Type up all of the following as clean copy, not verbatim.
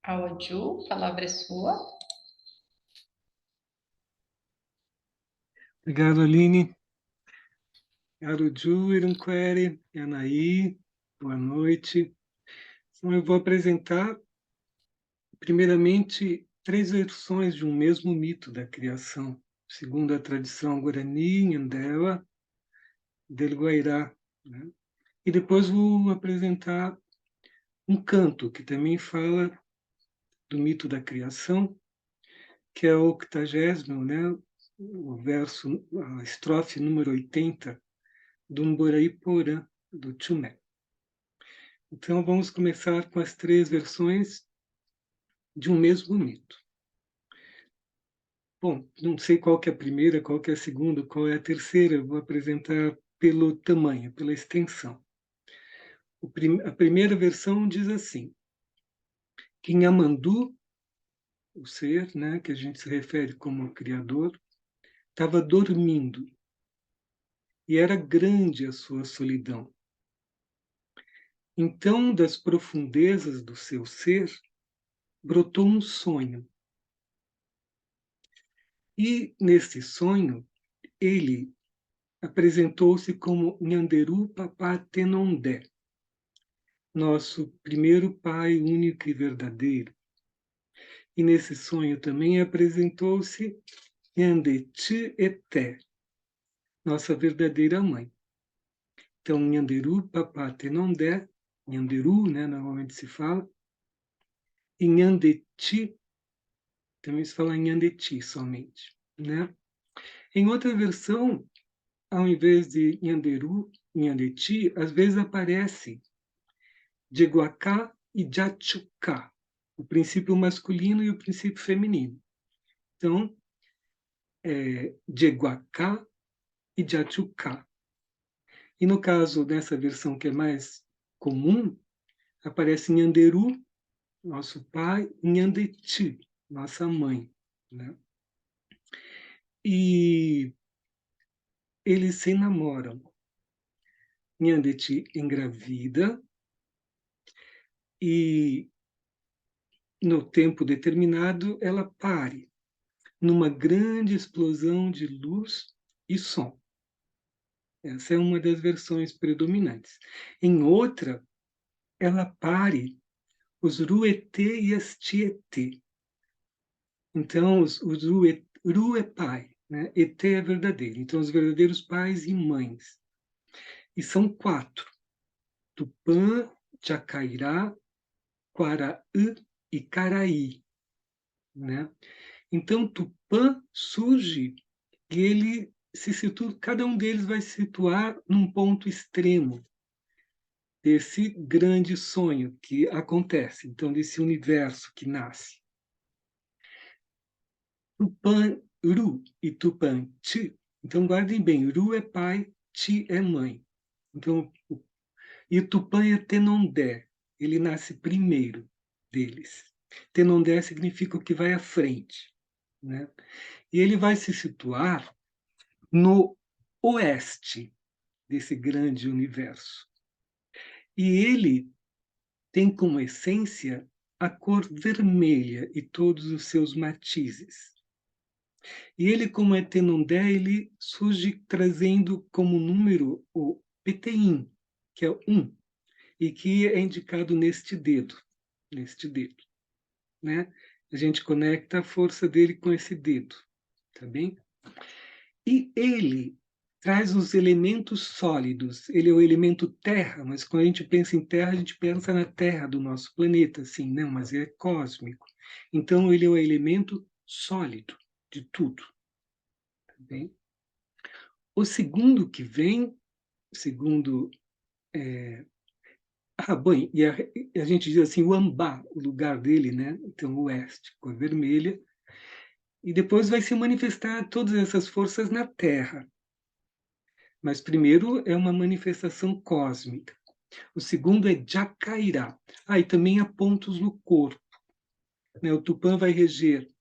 Aoju, a palavra é sua. Obrigado, Aline. Aruju, Iranquere, Anaí, boa noite. Então, eu vou apresentar, primeiramente, três versões de um mesmo mito da criação, segundo a tradição Guarani, Nhandela, del Guairá, né? E depois vou apresentar um canto que também fala do mito da criação, que é o 80º, né? O verso, a estrofe número 80 do Mboraiporã, do Chumé. Então, vamos começar com as três versões de um mesmo mito. Bom, não sei qual que é a primeira, qual que é a segunda, qual é a terceira. Eu vou apresentar pelo tamanho, pela extensão. A primeira versão diz assim: Kinhamandu, o ser, né, que a gente se refere como criador, estava dormindo e era grande a sua solidão. Então, das profundezas do seu ser, brotou um sonho. E, nesse sonho, ele apresentou-se como Nhanderu Papá Tenondé, nosso primeiro Pai único e verdadeiro. E nesse sonho também apresentou-se Nhandeti Eté, nossa verdadeira mãe. Então, Nhanderu Papá Tenondé, Nhanderu, né, normalmente se fala, e Nhandeti, também se fala Nhandeti somente, né? Em outra versão, ao invés de Nhanderu, Nhandeti, às vezes aparece Jeguacá e Jachucá, o princípio masculino e o princípio feminino. Então, Jeguacá e Jachucá. E no caso dessa versão que é mais comum, aparece Nhanderu, nosso pai, e Nhandeti, nossa mãe, né? E eles se namoram. Nhandeti engravida e, no tempo determinado, ela pare numa grande explosão de luz e som. Essa é uma das versões predominantes. Em outra, ela pare os Ruetê e as Tietê. Então, os Ru é pai, né? Etê é verdadeiro. Então, os verdadeiros pais e mães. E são quatro: Tupã, Jacairá, Quaraí e Caraí, né? Então, Tupã surge e ele se situa, cada um deles vai se situar num ponto extremo desse grande sonho que acontece, então desse universo que nasce. Tupã Ru e Tupã Ti, então guardem bem, Ru é pai, Ti é mãe. Então, e Tupã é Tenondé, ele nasce primeiro deles. Tenondé significa o que vai à frente, né? E ele vai se situar no oeste desse grande universo. E ele tem como essência a cor vermelha e todos os seus matizes. E ele, como é Tenondé, ele surge trazendo como número o Peteim, que é 1, e que é indicado neste dedo, né? A gente conecta a força dele com esse dedo, tá bem? E ele traz os elementos sólidos. Ele é o elemento terra, mas quando a gente pensa em terra, a gente pensa na terra do nosso planeta, assim, não, mas é cósmico. Então, ele é o elemento sólido de tudo. Tá bem? O segundo que vem, segundo... bom, e a gente diz assim, o Ambá, o lugar dele, né? Então, o oeste, cor vermelha. E depois vai se manifestar todas essas forças na Terra. Mas primeiro é uma manifestação cósmica. O segundo é Jacairá. E também há pontos no corpo, né? O Tupã vai reger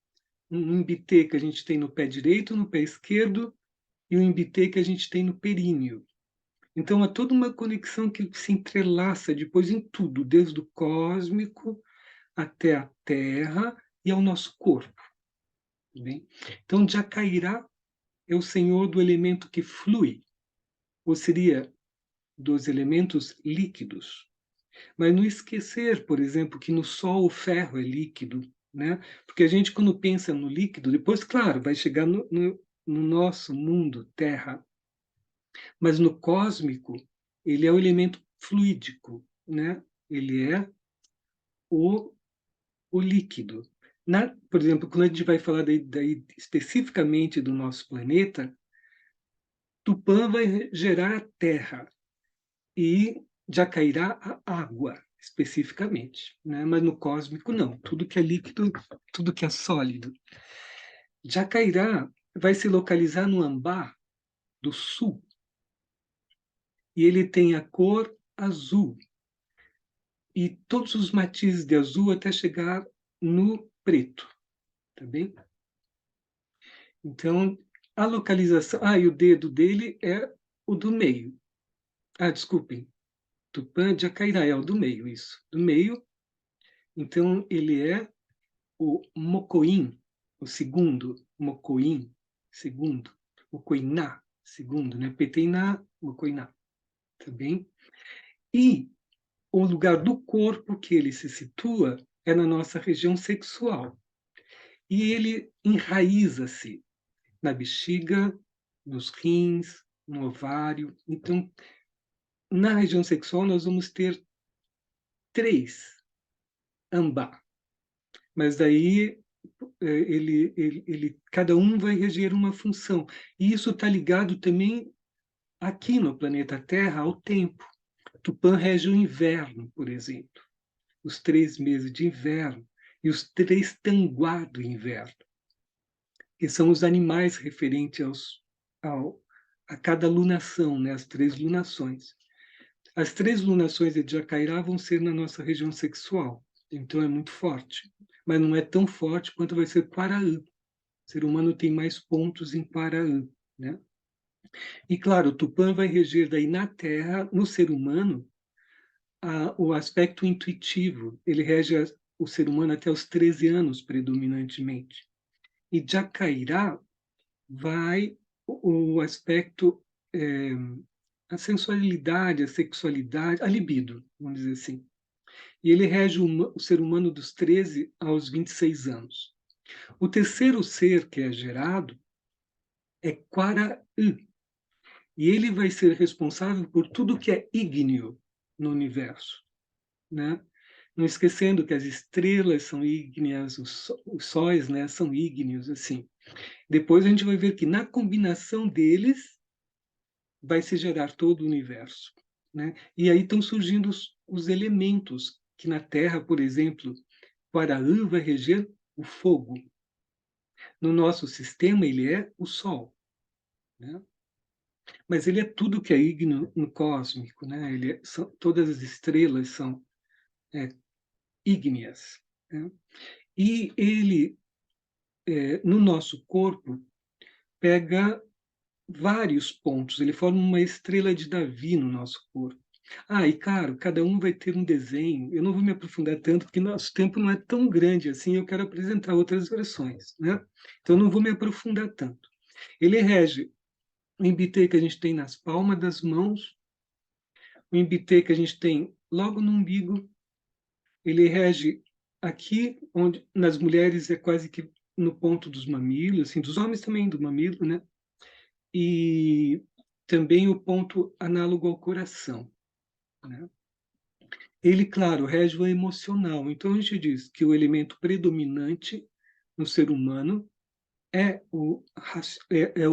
um imbitê que a gente tem no pé direito, no pé esquerdo, e um imbitê que a gente tem no períneo. Então há toda uma conexão que se entrelaça depois em tudo, desde o cósmico até a terra e ao nosso corpo. Tá bem? Então, Jakairá é o senhor do elemento que flui, ou seria dos elementos líquidos. Mas não esquecer, por exemplo, que no Sol o ferro é líquido, né? Porque a gente, quando pensa no líquido, depois, claro, vai chegar no nosso mundo, Terra, mas no cósmico, ele é o elemento fluídico, né? Ele é o, o líquido. Por exemplo, quando a gente vai falar daí especificamente do nosso planeta, Tupã vai gerar a Terra e Jakairá a água, especificamente, né? Mas no cósmico não, tudo que é líquido, tudo que é sólido. Jakairá vai se localizar no Ambar do Sul, e ele tem a cor azul, e todos os matizes de azul até chegar no preto, tá bem? Então, a localização... e o dedo dele é o do meio. Desculpem. Tupã Jakairá é o do meio, isso. Do meio. Então, ele é o Mocoim, o segundo. Mocoim, segundo. Mocoiná, segundo, né? Peteiná, Mocoiná. Tá bem? E o lugar do corpo que ele se situa é na nossa região sexual. E ele enraiza-se na bexiga, nos rins, no ovário. Então, na região sexual, nós vamos ter 3 ambá. Mas daí cada um vai reger uma função. E isso está ligado também aqui no planeta Terra ao tempo. Tupã rege o inverno, por exemplo. Os 3 meses de inverno e os 3 tanguá do inverno, que são os animais referentes a cada lunação, né? As 3 lunações. As 3 lunações de Jakairá vão ser na nossa região sexual, então é muito forte, mas não é tão forte quanto vai ser Quaraã. O ser humano tem mais pontos em Quaraã, né? E claro, o Tupã vai reger daí na Terra, no ser humano, o aspecto intuitivo. Ele rege o ser humano até os 13 anos, predominantemente. E Jakairá vai o aspecto, a sensualidade, a sexualidade, a libido, vamos dizer assim. E ele rege o ser humano dos 13 aos 26 anos. O terceiro ser que é gerado é Quaraã, e ele vai ser responsável por tudo que é ígneo no universo, né? Não esquecendo que as estrelas são ígneas, os sóis, né, são ígneos, assim. Depois a gente vai ver que na combinação deles vai se gerar todo o universo, né? E aí estão surgindo os elementos que na Terra, por exemplo, Quaraã vai reger o fogo. No nosso sistema ele é o Sol, né? Mas ele é tudo que é ígneo no cósmico, né? Todas as estrelas são ígneas, né? E ele, no nosso corpo, pega vários pontos, ele forma uma estrela de Davi no nosso corpo. E claro, cada um vai ter um desenho. Eu não vou me aprofundar tanto, porque nosso tempo não é tão grande assim, eu quero apresentar outras versões, né? Então, eu não vou me aprofundar tanto. Ele rege o embitê que a gente tem nas palmas das mãos, o embitê que a gente tem logo no umbigo. Ele rege aqui, onde nas mulheres é quase que no ponto dos mamilos, assim, dos homens também, do mamilo, né? E também o ponto análogo ao coração, né? Ele, claro, rege o emocional. Então, a gente diz que o elemento predominante no ser humano é o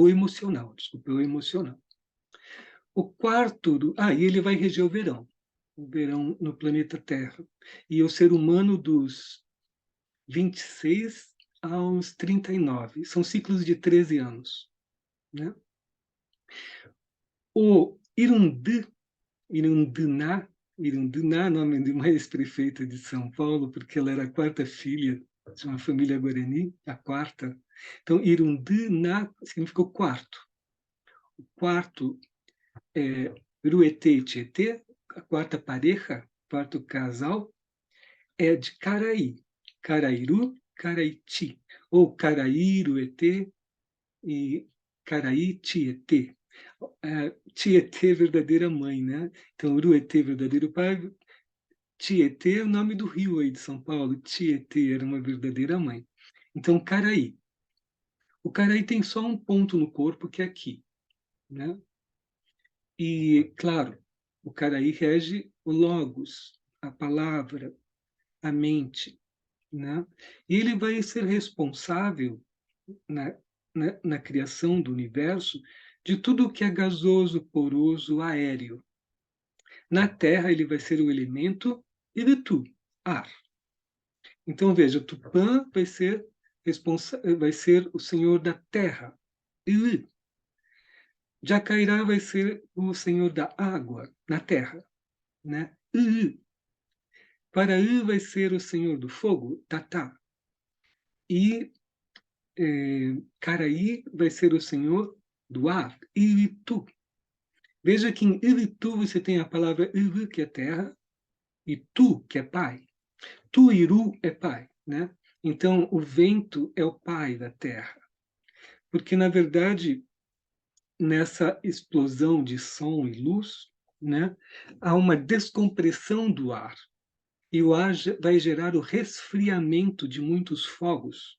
emocional, desculpa, é o emocional. O quarto, e ele vai reger o verão no planeta Terra. E o ser humano dos 26 aos 39. São ciclos de 13 anos, né? O Irunduná, nome de uma ex-prefeita de São Paulo, porque ela era a quarta filha de uma família guarani, a quarta. Então, Irunduná significa o quarto. O quarto é Ruete Tietê, a quarta pareja, quarto casal, é de Caraí. Carairu, Caraiti. Ou Caraíruetê e Caraí, Tietê. Tietê, verdadeira mãe, né? Então, Uruetê, verdadeiro pai. Tietê é o nome do rio aí de São Paulo. Tietê era uma verdadeira mãe. Então, Caraí. O Caraí tem só um ponto no corpo, que é aqui, né? E, claro, o Caraí rege o logos, a palavra, a mente, né? E ele vai ser responsável na, na criação do universo de tudo o que é gasoso, poroso, aéreo. Na Terra, ele vai ser o elemento Ibitu, ar. Então, veja, Tupã vai ser o senhor da terra. E Jacairá vai ser o senhor da água na terra, né? E Paraí vai ser o senhor do fogo, Tatá. E Caraí vai ser o senhor do ar, Iritu. Veja que em Iritu você tem a palavra Iri, que é terra, e Tu, que é pai. Tuiru é pai, né? Então, o vento é o pai da terra. Porque, na verdade, nessa explosão de som e luz, né, há uma descompressão do ar. E o ar vai gerar o resfriamento de muitos fogos.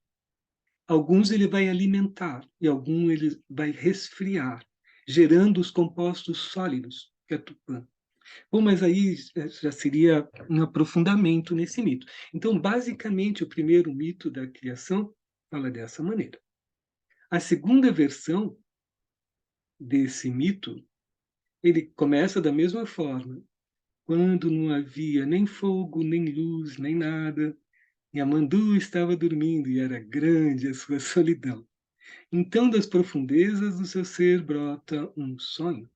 Alguns ele vai alimentar e alguns ele vai resfriar, gerando os compostos sólidos, que é Tupã. Bom, mas aí já seria um aprofundamento nesse mito. Então, basicamente, o primeiro mito da criação fala dessa maneira. A segunda versão desse mito, ele começa da mesma forma. Quando não havia nem fogo, nem luz, nem nada, Yamandu estava dormindo e era grande a sua solidão. Então, das profundezas do seu ser brota um sonho.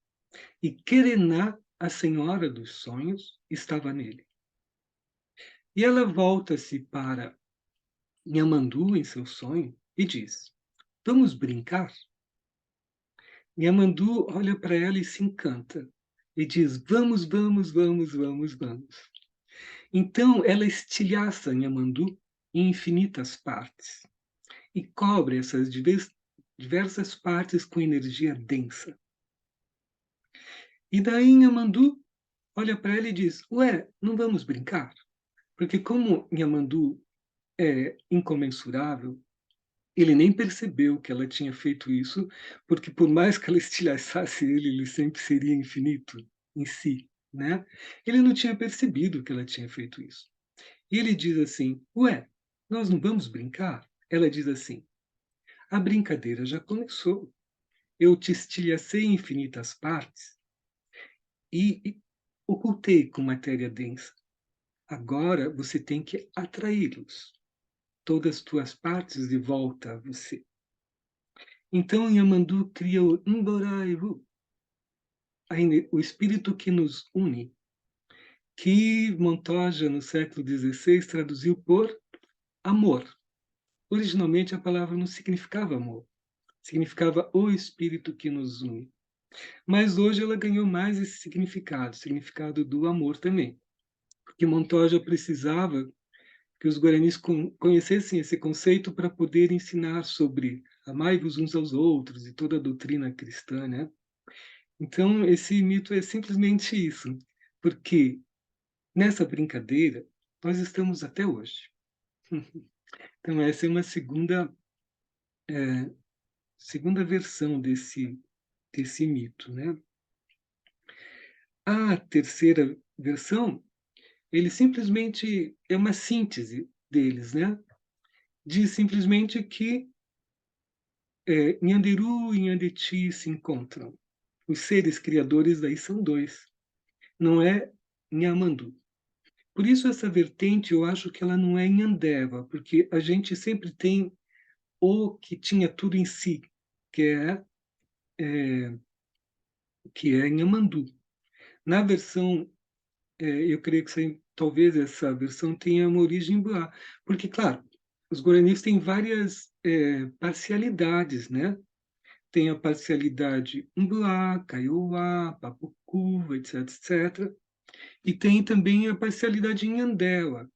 E Querená, a senhora dos sonhos, estava nele. E ela volta-se para Nhamandu em seu sonho e diz: Vamos brincar? Nhamandu olha para ela e se encanta. E diz: Vamos, vamos, vamos, vamos, vamos. Então ela estilhaça Nhamandu em infinitas partes e cobre essas diversas partes com energia densa. E daí Nhamandu olha para ela e diz: Ué, não vamos brincar? Porque como Nhamandu é incomensurável, ele nem percebeu que ela tinha feito isso, porque por mais que ela estilhaçasse ele sempre seria infinito em si, né? Ele não tinha percebido que ela tinha feito isso. E ele diz assim: Ué, nós não vamos brincar? Ela diz assim: A brincadeira já começou. Eu te estilhacei em infinitas partes e ocultei com matéria densa. Agora você tem que atraí-los, todas as tuas partes de volta a você. Então Yamandu cria o Mboraivu, o espírito que nos une, que Montoya, no século XVI, traduziu por amor. Originalmente a palavra não significava amor, significava o espírito que nos une. Mas hoje ela ganhou mais esse significado do amor também, porque Montoya precisava que os guaranis conhecessem esse conceito para poder ensinar sobre amai-vos uns aos outros e toda a doutrina cristã, né? Então, esse mito é simplesmente isso, porque nessa brincadeira nós estamos até hoje. Então, essa é uma segunda versão desse mito, né? A terceira versão, ele simplesmente é uma síntese deles, né? Diz simplesmente que Nhanderu e Nhandeti se encontram. Os seres criadores daí são dois. Não é Nhamandu. Por isso essa vertente eu acho que ela não é Nhandeva, porque a gente sempre tem o que tinha tudo em si, que é Nhamandu. Na versão, eu creio que talvez essa versão tenha uma origem Boá, porque, claro, os guaranis têm várias parcialidades, né? Tem a parcialidade Umbuá, Kaiowá, Papucuva, etc, etc. E tem também a parcialidade Nhandela.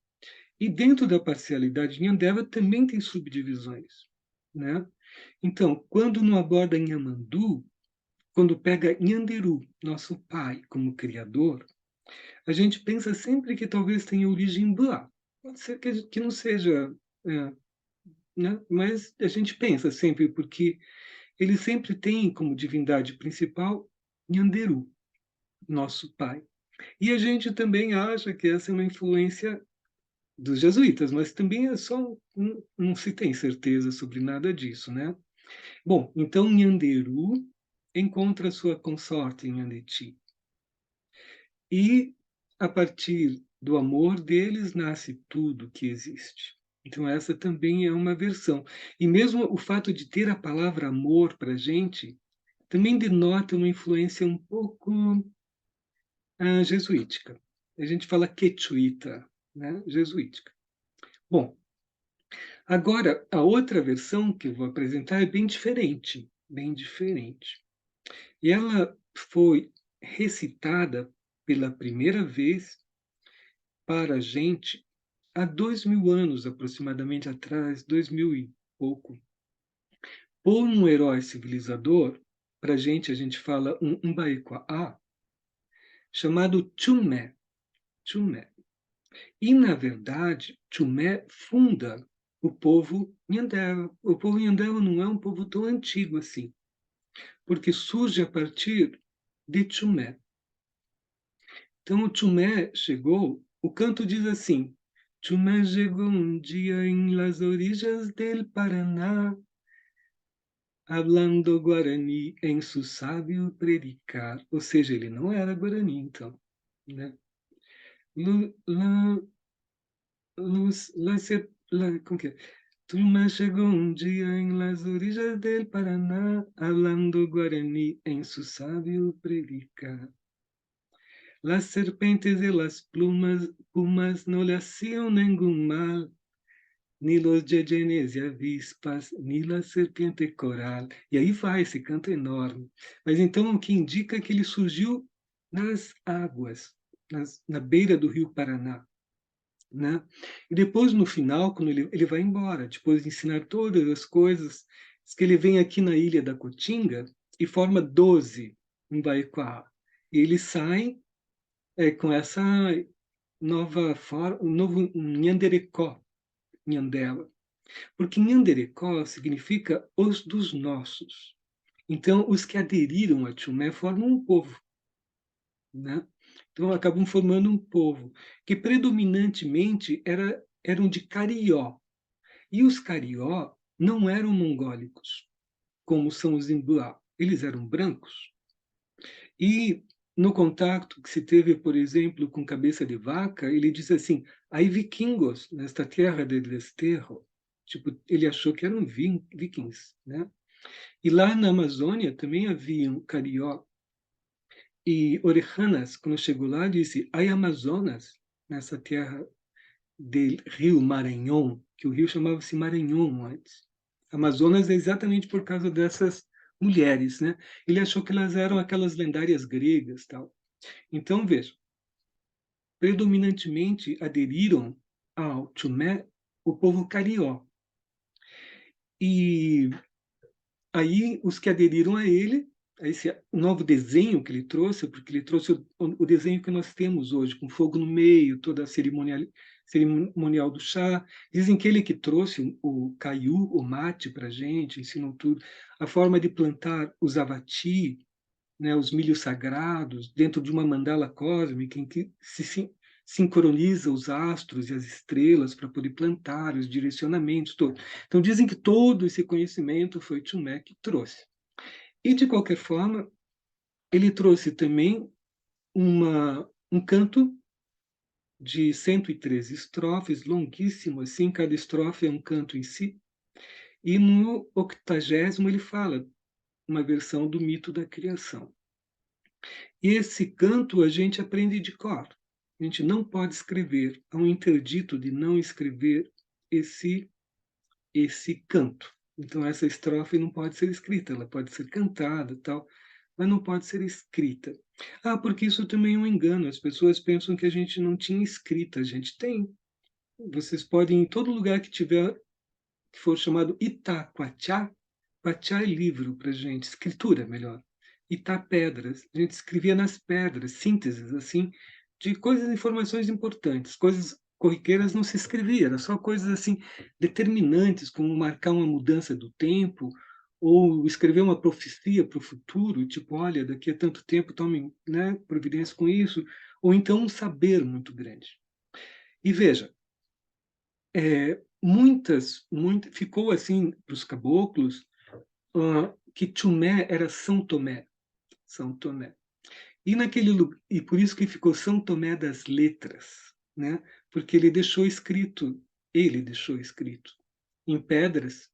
E dentro da parcialidade Nhandeva também tem subdivisões, né? Então, quando não aborda Nhamandu, quando pega Nhanderu, nosso pai, como criador, a gente pensa sempre que talvez tenha origem Buá. Pode ser que não seja, é, né? Mas a gente pensa sempre, porque ele sempre tem como divindade principal Nhanderu, nosso pai. E a gente também acha que essa é uma influência dos jesuítas, mas também é só não se tem certeza sobre nada disso, né? Bom, então Nhanderu encontra sua consorte em Nhandeti. E a partir do amor deles nasce tudo que existe. Então essa também é uma versão. E mesmo o fato de ter a palavra amor para a gente também denota uma influência um pouco jesuítica. A gente fala quechuita, né? Jesuítica. Bom, agora a outra versão que eu vou apresentar é bem diferente, bem diferente. E ela foi recitada pela primeira vez para a gente há 2000 anos aproximadamente atrás, 2000 e pouco, por um herói civilizador. Para a gente fala um Mbaequaá, chamado Chumé. Chumé. E, na verdade, Chumé funda o povo Nhandeva. O povo Nhandeva não é um povo tão antigo assim, porque surge a partir de Chumé. Então, o Chumé chegou, o canto diz assim: Chumé chegou um dia em las orillas del Paraná, hablando Guarani em su sábio predicar. Ou seja, ele não era Guarani, então, né? Como que é? Chumé chegou um dia em las orillas del Paraná, hablando Guarani em su sábio predicar. Las serpentes y las pumas no le hacían ningún mal, ni los yeyenes y avispas, ni la serpiente coral. E aí vai esse canto enorme. Mas então o que indica que ele surgiu nas águas, na beira do rio Paraná, né? E depois, no final, quando ele vai embora, depois de ensinar todas as coisas, diz que ele vem aqui na ilha da Cotinga e forma 12 Mbaiquá. E eles saem com essa nova forma, um novo Nhanderecó, Nhandeva. Porque Nhanderecó significa os dos nossos. Então, os que aderiram a Chumé formam um povo, né? Então, acabam formando um povo que predominantemente eram de Carió. E os Carió não eram mongólicos, como são os Imbuá. Eles eram brancos. E no contato que se teve, por exemplo, com Cabeça de Vaca, ele disse assim: "Hay vikingos nesta terra de desterro". Tipo, ele achou que eram vikings, né? E lá na Amazônia também haviam carió. E Orejanas, quando chegou lá, disse: "Hay Amazonas nessa terra do rio Maranhão", que o rio chamava-se Maranhão antes. Amazonas é exatamente por causa dessas mulheres, né? Ele achou que elas eram aquelas lendárias gregas, tal. Então, veja, predominantemente aderiram ao Chumé o povo carió. E aí os que aderiram a ele, a esse novo desenho que ele trouxe, porque ele trouxe o desenho que nós temos hoje, com fogo no meio, toda a cerimonial do chá. Dizem que ele que trouxe o caiu, o mate para a gente, ensinou tudo. A forma de plantar os avati, né, os milhos sagrados, dentro de uma mandala cósmica em que se sincroniza os astros e as estrelas para poder plantar os direcionamentos todos. Então dizem que todo esse conhecimento foi Chumé que trouxe. E de qualquer forma, ele trouxe também um canto de 113 estrofes, longuíssimo assim, cada estrofe é um canto em si. E no 80º ele fala uma versão do mito da criação. E esse canto a gente aprende de cor. A gente não pode escrever. Há um interdito de não escrever esse canto. Então essa estrofe não pode ser escrita, ela pode ser cantada, tal, mas não pode ser escrita. Porque isso também é um engano. As pessoas pensam que a gente não tinha escrita, a gente tem. vocês podem, em todo lugar que tiver, que for chamado Itacoatiá, Coatiá é livro para gente, escritura, melhor. Itá, pedras. A gente escrevia nas pedras, sínteses, assim, de coisas, informações importantes. Coisas corriqueiras não se escrevia, era só coisas, assim, determinantes, como marcar uma mudança do tempo, ou escrever uma profecia para o futuro, tipo, olha, daqui a tanto tempo tome, né, providência com isso, ou então um saber muito grande. E veja, ficou assim para os caboclos que Tomé era São Tomé, São Tomé. E por isso que ficou São Tomé das Letras, né? Porque ele deixou escrito em pedras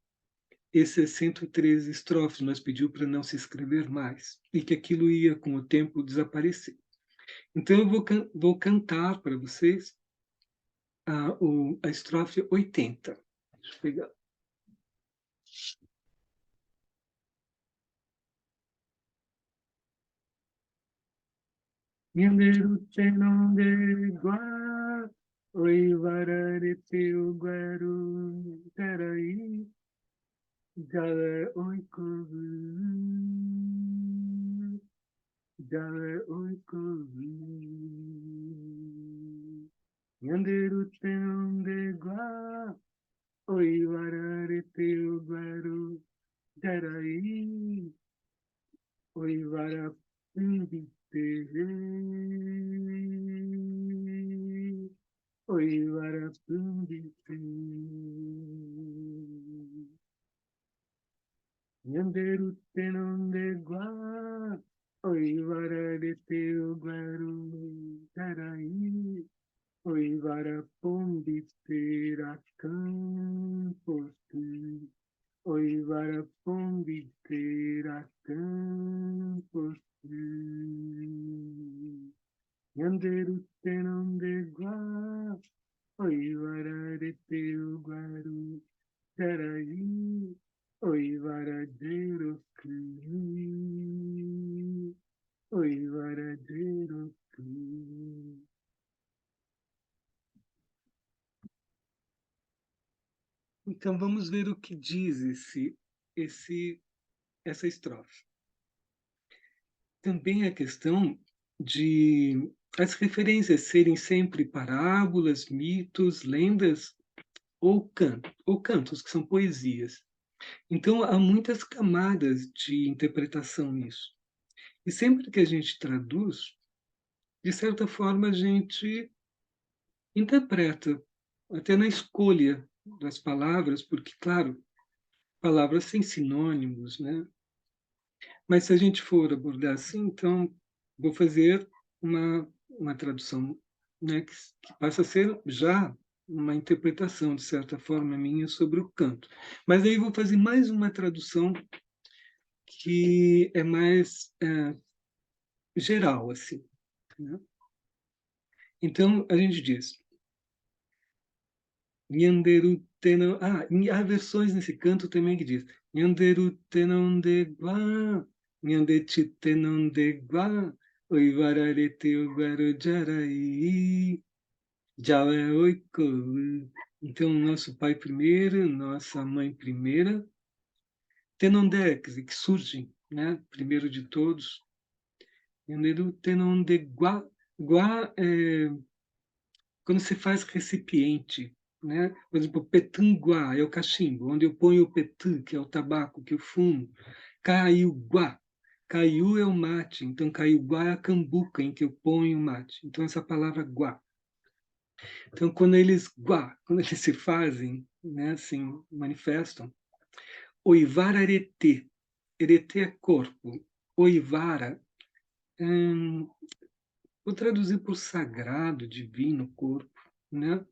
esses 113 estrofes, mas pediu para não se escrever mais e que aquilo ia com o tempo desaparecer. Então eu vou cantar para vocês a estrofe 80. Deixa eu pegar. Nyanderu tenonde gua, oi varare teu guaru, terai, jale oi kubu, jale oi kubu. Nyanderu tenonde gua, oi varare teu guaru, terai, oi vara pindite. Oi, Varapundite. Nyanderu tenonde gua. Oi, Vararete o Guaru. Tarai. Oi, Varapumbite Rakampotu. Oi, Varapumbite Rakampotu. Nyanderu tenonde gua. Oi, vararete o guaru, teraí, oi, varadeiro cui, oi, varadeiro cui. Então vamos ver o que diz essa estrofe. Também a questão de as referências serem sempre parábolas, mitos, lendas ou cantos, que são poesias. Então, há muitas camadas de interpretação nisso. E sempre que a gente traduz, de certa forma, a gente interpreta, até na escolha das palavras, porque, claro, palavras têm sinônimos, né? Mas se a gente for abordar assim, então, vou fazer uma tradução, né, que passa a ser já uma interpretação, de certa forma, minha sobre o canto. Mas aí vou fazer mais uma tradução que é mais geral, assim, né? Então, a gente diz, Nyanderu tenão... há versões nesse canto também que diz, Nyanderu tenão de guá, Nyandechi tenão de guá, Oivararete oguaro jarai, Jawe oiko. Então, nosso pai primeiro, nossa mãe primeira, Tenondé, quer dizer, que surge, né? Primeiro de todos, Nyanderu tenão de guá, guá é quando se faz recipiente, né? Por exemplo, petanguá é o cachimbo, onde eu ponho o petu, que é o tabaco que eu fumo. Caiuguá, caiu é o mate, então caiuguá é a cambuca em que eu ponho o mate. Então essa palavra guá. Então quando eles se fazem, né, assim, manifestam, oivara arete, arete é corpo, oivara, vou traduzir por sagrado, divino, corpo, né?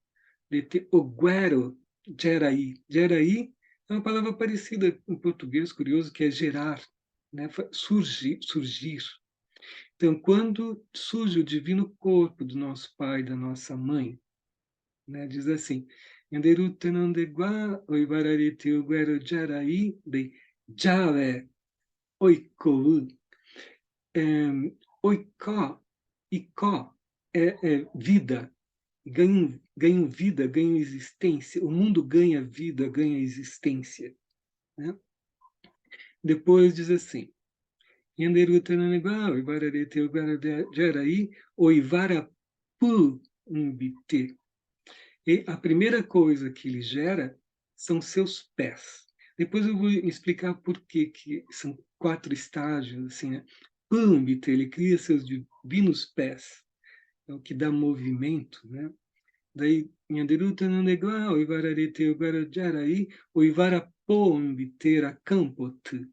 Oguero, gerai. Gerai é uma palavra parecida em português, curioso, que é gerar, né? Surgir, surgir. Então, quando surge o divino corpo do nosso pai, da nossa mãe, né? Diz assim, Yanderu tenandegua, oivararete oguero gerai, de jave, oikou, oikó, ikó, é vida, ganham vida, ganham existência. O mundo ganha vida, ganha existência, né? Depois diz assim: Yanderutananegua, Oivararete, Oivarajaraí, Oivarapu Umbite. E a primeira coisa que ele gera são seus pés. Depois eu vou explicar por que são 4 estágios. Assim, né? Pâmbita, ele cria seus divinos pés, é o que dá movimento, né? Daí, Nhanderuta Nanegua, Oivararete, Oivarajaraí, Oivarapombitera Campot.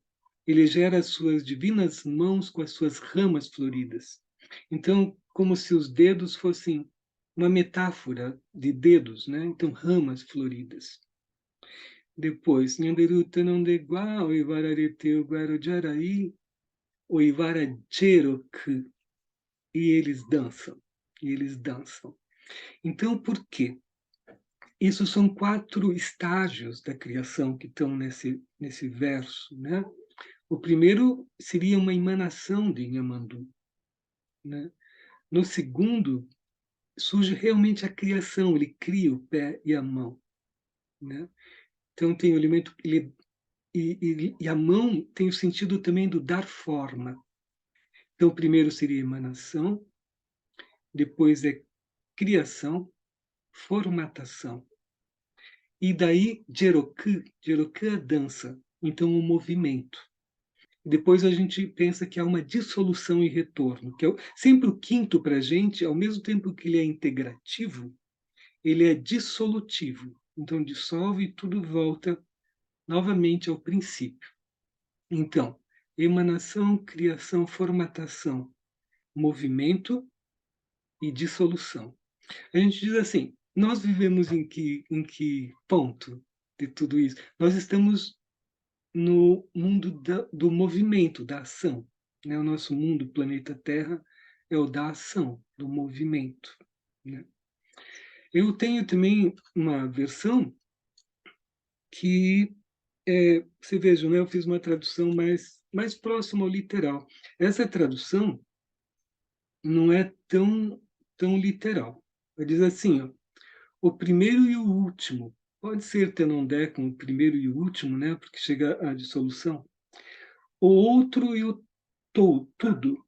Ele gera as suas divinas mãos com as suas ramas floridas. Então, como se os dedos fossem uma metáfora de dedos, né? Então, ramas floridas. Depois, Nhanderuta Nandegua, Oivararete, Oivarajaraí, Oivarajerok. E eles dançam. E eles dançam. Então, por quê? Isso são 4 estágios da criação que estão nesse verso, né? O primeiro seria uma emanação de Inhamandu, né? No segundo, surge realmente a criação, ele cria o pé e a mão, né? Então tem o elemento, e a mão tem o sentido também do dar forma. Então primeiro seria emanação, depois é criação, formatação. E daí Jeroku é a dança, então o movimento. Depois a gente pensa que há uma dissolução e retorno, que é sempre o quinto para a gente, ao mesmo tempo que ele é integrativo, ele é dissolutivo. Então dissolve e tudo volta novamente ao princípio. Então, emanação, criação, formatação, movimento e dissolução. A gente diz assim, nós vivemos em que ponto de tudo isso? Nós estamos no mundo do movimento, da ação, né? O nosso mundo, o planeta Terra, é o da ação, do movimento, né? Eu tenho também uma versão que, você veja, né? Eu fiz uma tradução mais próxima ao literal. Essa tradução não é tão literal. Ela diz assim, ó, o primeiro e o último. Pode ser Tenondé com o primeiro e o último, né? Porque chega à dissolução. O outro e o tudo.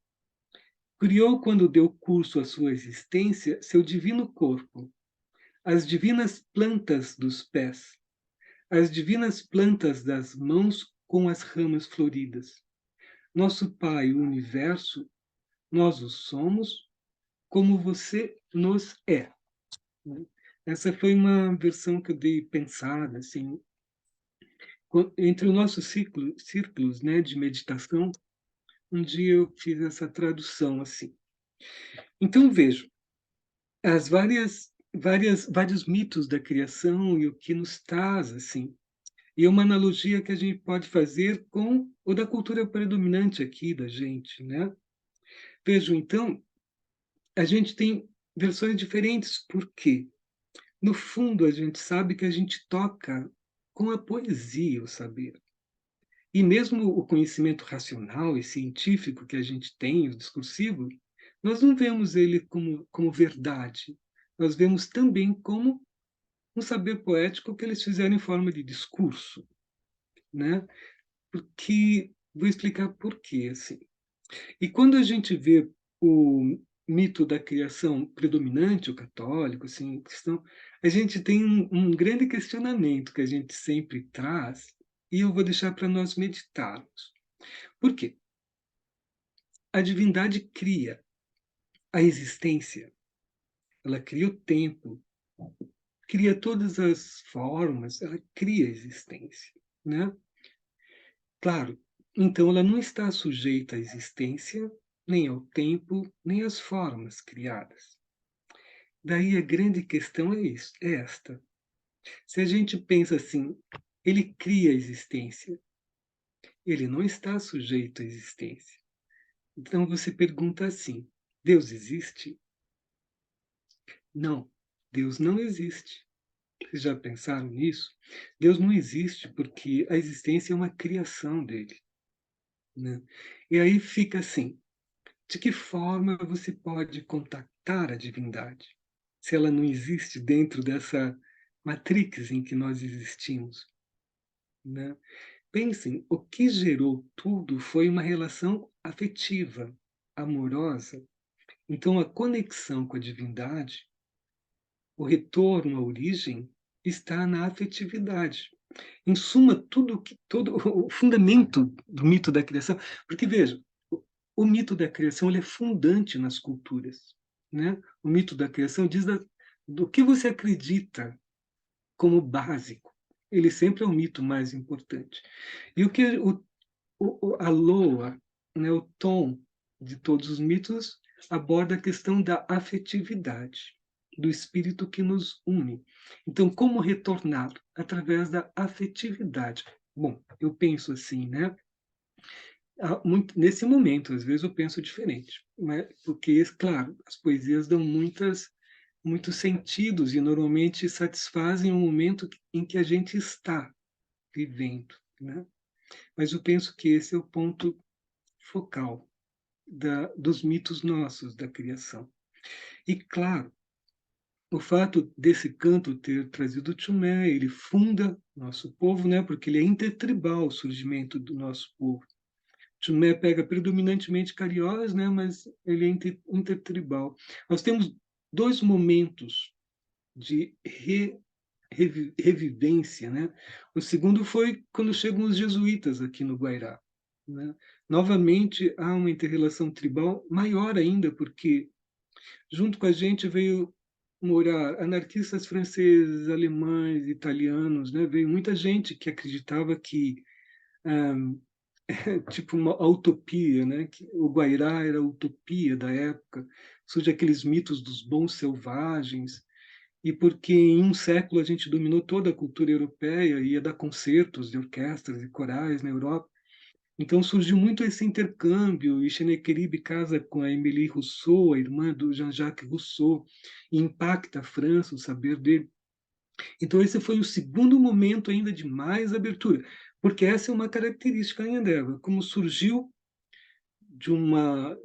Criou, quando deu curso à sua existência, seu divino corpo, as divinas plantas dos pés, as divinas plantas das mãos com as ramas floridas. Nosso Pai, o Universo, nós o somos, como você nos é. Essa foi uma versão que eu dei pensada, assim, entre os nossos círculos, né, de meditação. Um dia eu fiz essa tradução assim. Então vejo as vários mitos da criação e o que nos traz assim. E uma analogia que a gente pode fazer com o da cultura predominante aqui da gente, né? Vejo então, a gente tem versões diferentes, por quê? No fundo, a gente sabe que a gente toca com a poesia o saber. E mesmo o conhecimento racional e científico que a gente tem, o discursivo, nós não vemos ele como verdade. Nós vemos também como um saber poético que eles fizeram em forma de discurso, né? Porque vou explicar por quê, assim. E quando a gente vê o mito da criação predominante, o católico, assim, o cristão, a gente tem um grande questionamento que a gente sempre traz, e eu vou deixar para nós meditarmos. Por quê? A divindade cria a existência, ela cria o tempo, cria todas as formas, ela cria a existência, né? Claro, então ela não está sujeita à existência, nem ao tempo, nem às formas criadas. Daí a grande questão é esta. Se a gente pensa assim, ele cria a existência, ele não está sujeito à existência. Então você pergunta assim: Deus existe? Não, Deus não existe. Vocês já pensaram nisso? Deus não existe porque a existência é uma criação dele, né? E aí fica assim: de que forma você pode contactar a divindade? se ela não existe dentro dessa matrix em que nós existimos, né? Pensem, o que gerou tudo foi uma relação afetiva, amorosa. Então, a conexão com a divindade, o retorno à origem, está na afetividade. Em suma, todo o fundamento do mito da criação, porque veja, o mito da criação ele é fundante nas culturas, né? O mito da criação diz do que você acredita como básico. Ele sempre é o mito mais importante. E o que a loa, né, o tom de todos os mitos aborda a questão da afetividade, do espírito que nos une. Então, como retornar? Através da afetividade. Bom, eu penso assim, né? Nesse momento, às vezes eu penso diferente, né? Porque, claro, as poesias dão muitos sentidos e normalmente satisfazem o momento em que a gente está vivendo, né? Mas eu penso que esse é o ponto focal dos mitos nossos da criação. E, claro, o fato desse canto ter trazido o Chumé, ele funda nosso povo, né? Porque ele é intertribal, o surgimento do nosso povo. Chumé pega predominantemente cariós, né? Mas ele é intertribal. Nós temos dois momentos de revivência, né? O segundo foi quando chegam os jesuítas aqui no Guairá, né? Novamente há uma interrelação tribal maior ainda, porque junto com a gente veio morar anarquistas franceses, alemães, italianos, né? Veio muita gente que acreditava que tipo uma utopia, né? Que o Guairá era a utopia da época, surge aqueles mitos dos bons selvagens, e porque em um século a gente dominou toda a cultura europeia, ia dar concertos de orquestras e corais na Europa. Então surgiu muito esse intercâmbio, e Chenequeribe casa com a Émilie Rousseau, a irmã do Jean-Jacques Rousseau, e impacta a França, o saber dele. Então esse foi o segundo momento ainda de mais abertura, porque essa é uma característica em Endeavor, como surgiu de uma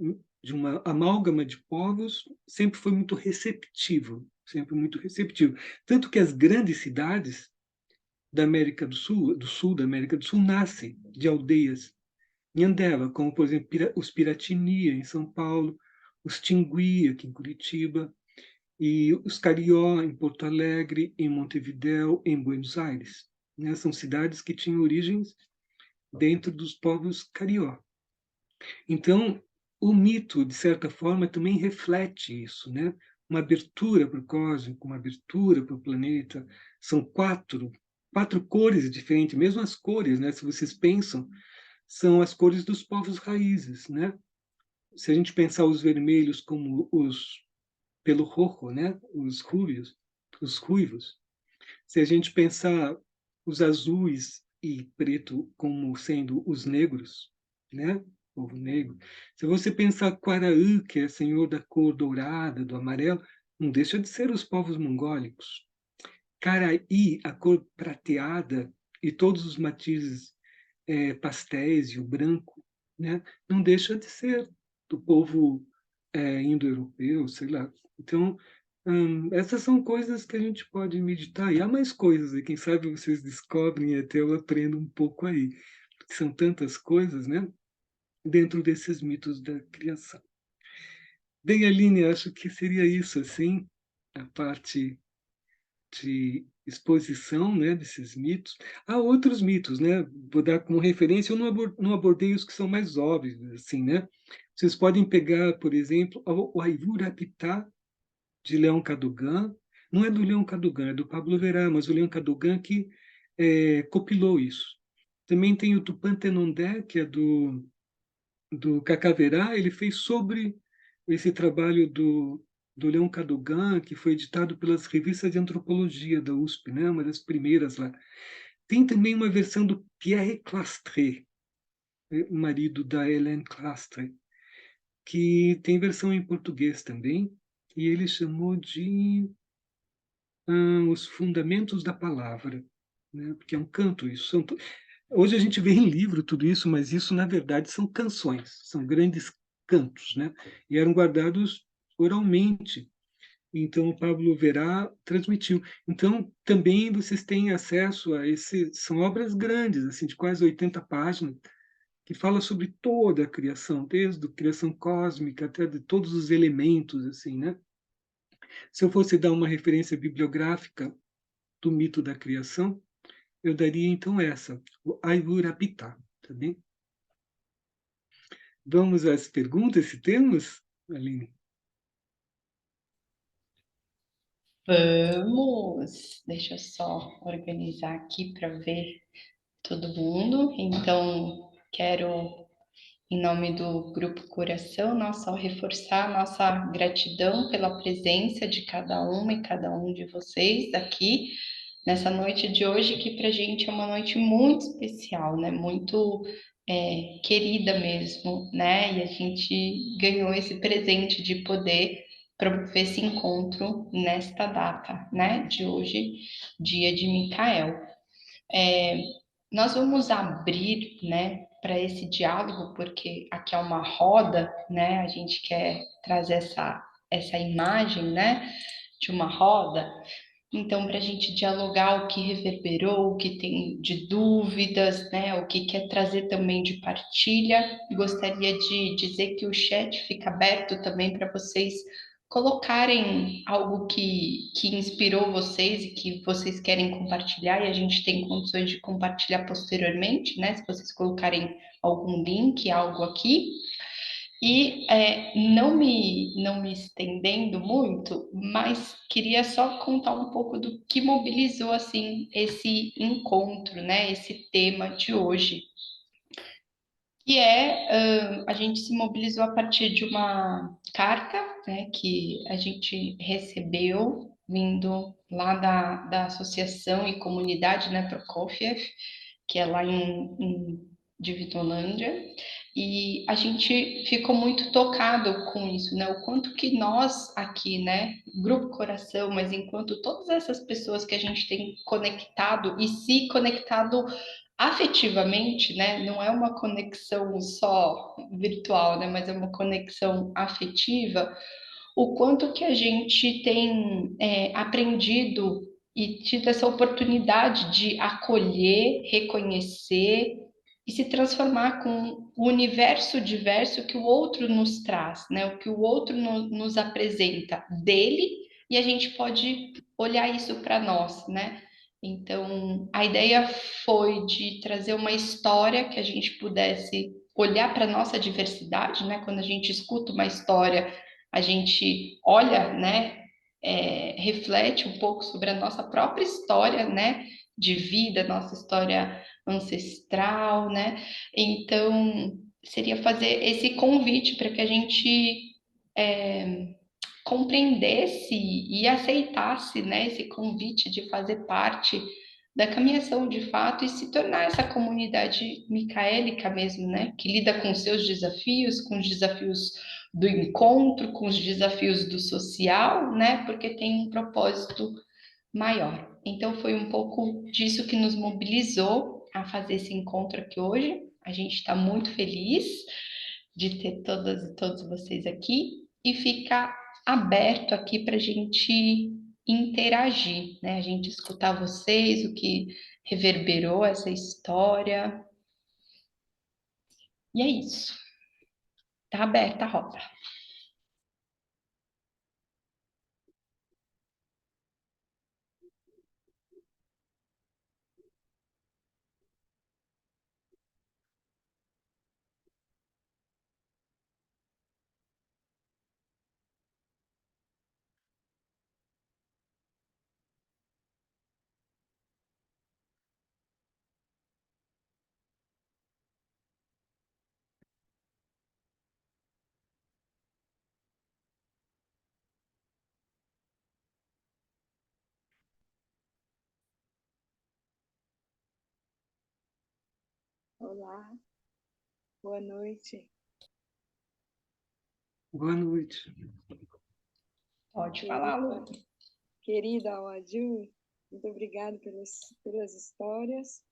amálgama de povos, sempre foi muito receptivo, sempre muito receptivo. Tanto que as grandes cidades da América do sul da América do Sul, nascem de aldeias em Andeva, como, por exemplo, os Piratini, em São Paulo, os Tingui, aqui em Curitiba, e os Carió, em Porto Alegre, em Montevidéu, em Buenos Aires. Né? São cidades que tinham origens dentro dos povos Carió. Então, o mito, de certa forma, também reflete isso, né? Uma abertura para o cósmico, uma abertura para o planeta. São quatro cores diferentes, mesmo as cores, né? Se vocês pensam, são as cores dos povos raízes, né? Se a gente pensar os vermelhos como os pelo rojo, né? Os ruivos. Se a gente pensar os azuis e preto como sendo os negros, né? Povo negro. Se você pensar Quaraí, que é senhor da cor dourada, do amarelo, não deixa de ser os povos mongólicos. Caraí, a cor prateada e todos os matizes pastéis e o branco, né? Não deixa de ser do povo indo-europeu, sei lá. Então, essas são coisas que a gente pode meditar. E há mais coisas, e quem sabe vocês descobrem e até eu aprendo um pouco aí. Porque são tantas coisas, né? Dentro desses mitos da criação. Bem, Aline, acho que seria isso, assim, a parte de exposição, né, desses mitos. Há outros mitos, né? Vou dar como referência, eu não abordei os que são mais óbvios, assim, né? Vocês podem pegar, por exemplo, o Aivurapitá, de Leão Cadogan. Não é do Leão Cadogan, é do Pablo Verá, mas o Leão Cadogan que copilou isso. Também tem o Tupantenondé, que é do Cacaverá, ele fez sobre esse trabalho do Leão Cadogan, que foi editado pelas revistas de antropologia da USP, né? Uma das primeiras lá. Tem também uma versão do Pierre Clastres, marido da Hélène Clastres, que tem versão em português também, e ele chamou de Os Fundamentos da Palavra, né? Porque é um canto isso. Hoje a gente vê em livro tudo isso, mas isso, na verdade, são canções, são grandes cantos, né? E eram guardados oralmente Então o Pablo Verá transmitiu. Então também vocês têm acesso a são obras grandes, assim, de quase 80 páginas, que fala sobre toda a criação, desde a criação cósmica até de todos os elementos, assim, né? Se eu fosse dar uma referência bibliográfica do mito da criação, eu daria então essa, o Ayur Apita, tá bem? Vamos às perguntas, se temos, Aline? Vamos! Deixa eu só organizar aqui para ver todo mundo. Então, quero, em nome do Grupo Coração, só reforçar a nossa gratidão pela presença de cada uma e cada um de vocês aqui nessa noite de hoje, que para a gente é uma noite muito especial, né? Muito querida mesmo, né? E a gente ganhou esse presente de poder promover esse encontro nesta data, né? De hoje, dia de Micael. Nós vamos abrir, né, para esse diálogo, porque aqui é uma roda, né? A gente quer trazer essa imagem, né, de uma roda. Então, para a gente dialogar o que reverberou, o que tem de dúvidas, né, o que quer trazer também de partilha, gostaria de dizer que o chat fica aberto também para vocês colocarem algo que inspirou vocês e que vocês querem compartilhar, e a gente tem condições de compartilhar posteriormente, né? Se vocês colocarem algum link, algo aqui. E não me estendendo muito, mas queria só contar um pouco do que mobilizou assim esse encontro, né? Esse tema de hoje, que a gente se mobilizou a partir de uma carta, né, que a gente recebeu vindo lá da Associação e Comunidade, né, Prokofiev, que é lá em Divinolândia, e a gente ficou muito tocado com isso, né? O quanto que nós aqui, né, Grupo Coração, mas enquanto todas essas pessoas que a gente tem conectado e se conectado afetivamente, né? Não é uma conexão só virtual, né? Mas é uma conexão afetiva. O quanto que a gente tem aprendido e tido essa oportunidade de acolher, reconhecer e se transformar com o universo diverso que o outro nos traz, né? O que o outro nos apresenta dele, e a gente pode olhar isso para nós, né? Então, a ideia foi de trazer uma história que a gente pudesse olhar para a nossa diversidade, né? Quando a gente escuta uma história, a gente olha, né? Reflete um pouco sobre a nossa própria história, né? De vida, nossa história ancestral, né? Então, seria fazer esse convite para que a gente compreendesse e aceitasse, né, esse convite de fazer parte da caminhação de fato e se tornar essa comunidade micaélica mesmo, né, que lida com seus desafios, com os desafios do encontro, com os desafios do social, né, porque tem um propósito maior. Então foi um pouco disso que nos mobilizou a fazer esse encontro aqui hoje. A gente está muito feliz de ter todas e todos vocês aqui e fica aberto aqui para a gente interagir, né? A gente escutar vocês, o que reverberou essa história. E é isso. Tá aberta a roda. Olá, boa noite. Boa noite. Pode falar, Lu. Querida Awaju, muito obrigada pelas histórias,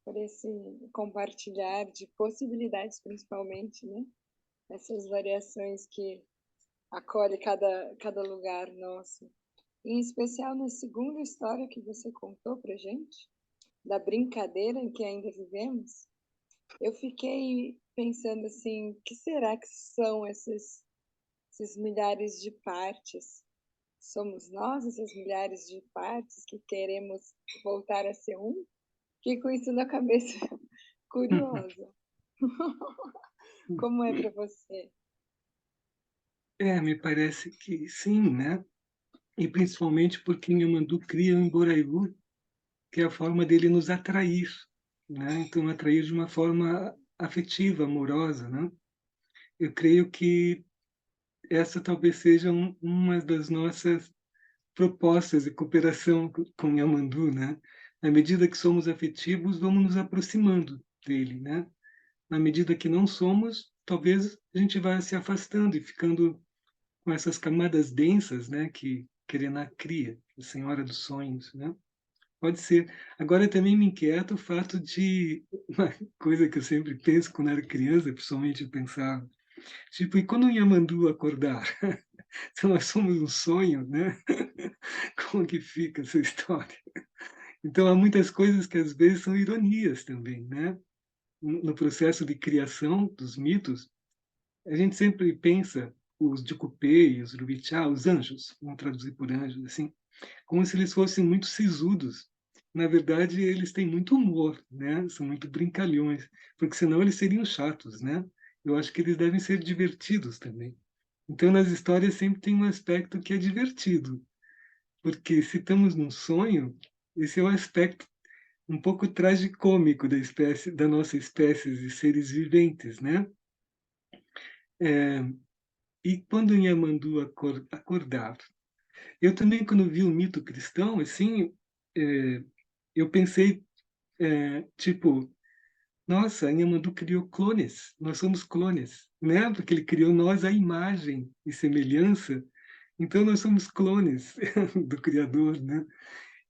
por esse compartilhar de possibilidades, principalmente, né? Essas variações que acolhe cada lugar nosso. Em especial na segunda história que você contou pra gente, da brincadeira em que ainda vivemos, eu fiquei pensando assim, o que será que são esses milhares de partes? Somos nós, essas milhares de partes que queremos voltar a ser um? Fiquei com isso na cabeça, curiosa. Como é para você? Me parece que sim, né? E principalmente porque Nhamandu cria um Boraiu, que é a forma dele nos atrair, né? Então, atrair de uma forma afetiva, amorosa, né? Eu creio que essa talvez seja uma das nossas propostas de cooperação com Yamandu, né? Na medida que somos afetivos, vamos nos aproximando dele, né? Na medida que não somos, talvez a gente vá se afastando e ficando com essas camadas densas, né? Que Kerená cria, a Senhora dos Sonhos, né? Pode ser. Agora também me inquieta o fato de uma coisa que eu sempre penso quando era criança, principalmente eu pensava, tipo, e quando o Yamandu acordar? Se nós somos um sonho, né? Como que fica essa história? Então há muitas coisas que às vezes são ironias também, né? No processo de criação dos mitos, a gente sempre pensa os Jukupei, os Rubichá, os anjos, vamos traduzir por anjos, assim, como se eles fossem muito sisudos. Na verdade, eles têm muito humor, né? São muito brincalhões, porque senão eles seriam chatos, né? Eu acho que eles devem ser divertidos também. Então, nas histórias sempre tem um aspecto que é divertido, porque se estamos num sonho, esse é o aspecto um pouco tragicômico da nossa espécie de seres viventes, né? E quando Nhamandu acordar, eu também quando vi o mito cristão, assim, eu pensei, tipo, nossa, Nhamandu criou clones, nós somos clones, né? Porque ele criou nós à imagem e semelhança, então nós somos clones do Criador, né?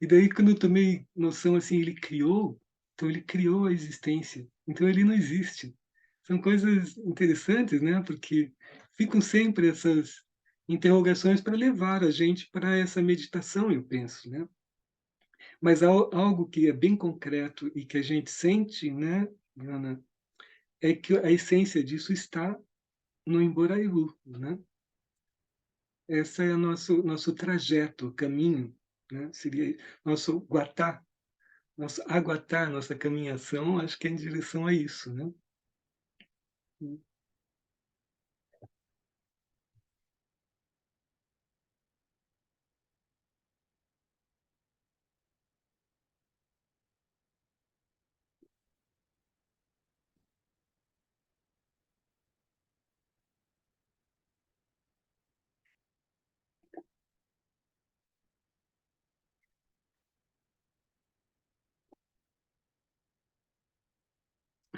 E daí, quando eu tomei noção, assim, ele criou, então ele criou a existência. Então ele não existe. São coisas interessantes, né? Porque ficam sempre essas interrogações para levar a gente para essa meditação, eu penso, né? Mas algo que é bem concreto e que a gente sente, né, Ana, é que a essência disso está no Emborailu, né? Esse é o nosso trajeto, caminho, né? Seria nosso guatá, nosso aguatar, nossa caminhação, acho que é em direção a isso, né?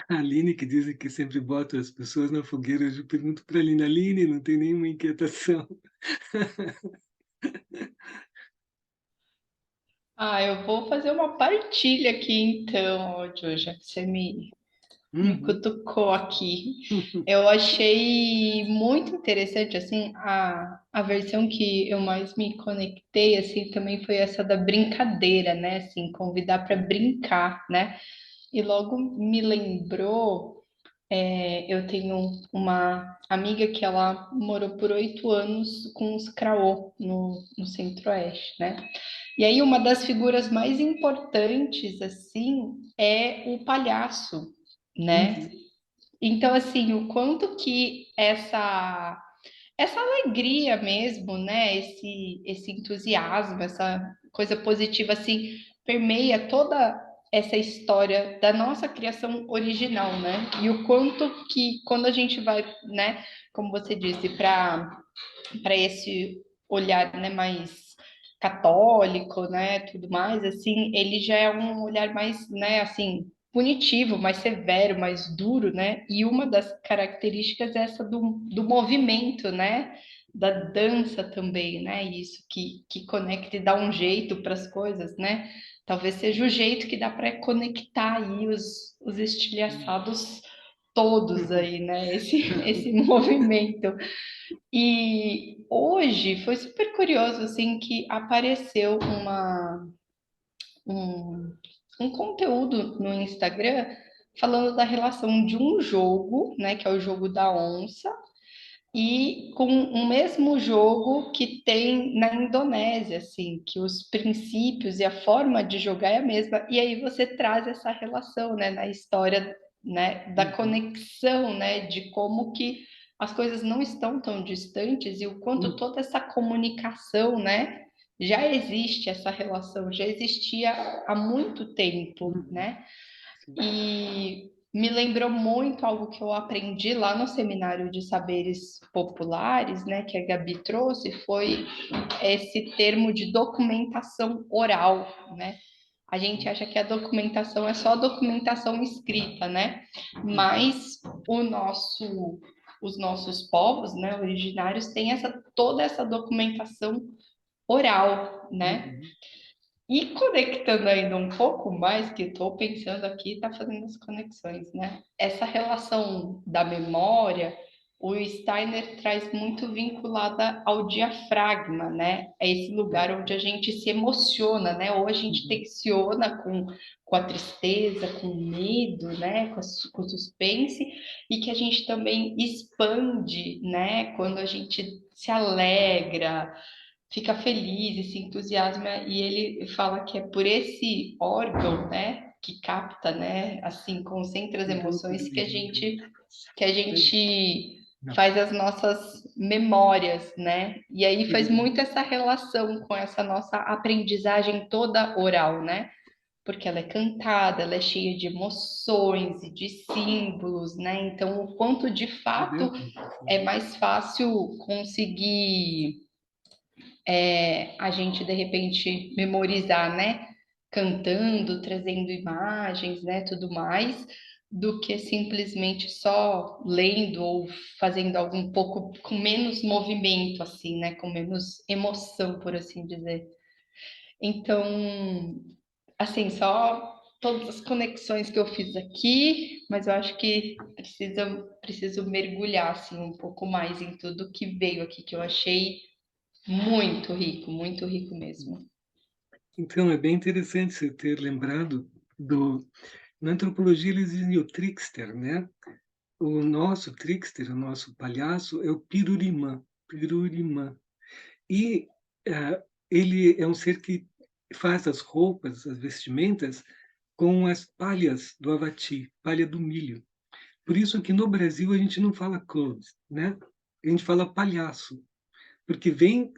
A Aline, que dizem que sempre bota as pessoas na fogueira, eu pergunto para a Aline, Aline, não tem nenhuma inquietação. Ah, eu vou fazer uma partilha aqui então, ó, Jojo, já que você me Uhum. cutucou aqui. Eu achei muito interessante, assim, a versão que eu mais me conectei, assim, também foi essa da brincadeira, né? Assim, convidar para brincar, né? E logo me lembrou, eu tenho uma amiga que ela morou por 8 anos com os Craô no Centro-Oeste, né? E aí uma das figuras mais importantes, assim, é o palhaço, né? Uhum. Então, assim, o quanto que essa alegria mesmo, né? Esse entusiasmo, essa coisa positiva, assim, permeia toda essa história da nossa criação original, né? E o quanto que quando a gente vai, né? Como você disse, para esse olhar, né? Mais católico, né? Tudo mais, assim, ele já é um olhar mais, né? Assim, punitivo, mais severo, mais duro, né? E uma das características é essa do movimento, né? Da dança também, né? Isso que conecta e dá um jeito para as coisas, né? Talvez seja o jeito que dá para conectar aí os Uhum. estilhaçados todos aí, né? Esse movimento. E hoje foi super curioso, assim, que apareceu um, um conteúdo no Instagram falando da relação de um jogo, né, que é o jogo da onça, e com o mesmo jogo que tem na Indonésia, assim, que os princípios e a forma de jogar é a mesma, e aí você traz essa relação, né, na história, né, da conexão, né, de como que as coisas não estão tão distantes e o quanto toda essa comunicação, né, já existe essa relação, já existia há muito tempo, né? E me lembrou muito algo que eu aprendi lá no seminário de saberes populares, né, que a Gabi trouxe, foi esse termo de documentação oral, né? A gente acha que a documentação é só a documentação escrita, né? Mas os nossos povos, né, originários, têm toda essa documentação oral, né? E conectando ainda um pouco mais, que estou pensando aqui, está fazendo as conexões, né? Essa relação da memória, o Steiner traz muito vinculada ao diafragma, né? É esse lugar onde a gente se emociona, né? Ou a gente tensiona com a tristeza, com o medo, né? Com o suspense, e que a gente também expande, né? Quando a gente se alegra, fica feliz e se entusiasma, e ele fala que é por esse órgão, né, que capta, né, assim, concentra as emoções que a gente faz as nossas memórias, né? E aí faz muito essa relação com essa nossa aprendizagem toda oral, né? Porque ela é cantada, ela é cheia de emoções e de símbolos, né? Então, o quanto de fato é mais fácil conseguir a gente de repente memorizar, né? Cantando, trazendo imagens, né? Tudo mais, do que simplesmente só lendo ou fazendo algo um pouco com menos movimento, assim, né? Com menos emoção, por assim dizer. Então, assim, só todas as conexões que eu fiz aqui, mas eu acho que preciso mergulhar assim um pouco mais em tudo que veio aqui que eu achei muito rico mesmo. Então, é bem interessante você ter lembrado Na antropologia, eles dizem o trickster, né? O nosso trickster, o nosso palhaço, é o Pirurimã. Pirurimã. E ele é um ser que faz as roupas, as vestimentas, com as palhas do avati, palha do milho. Por isso que no Brasil a gente não fala clothes, né? A gente fala palhaço, porque vem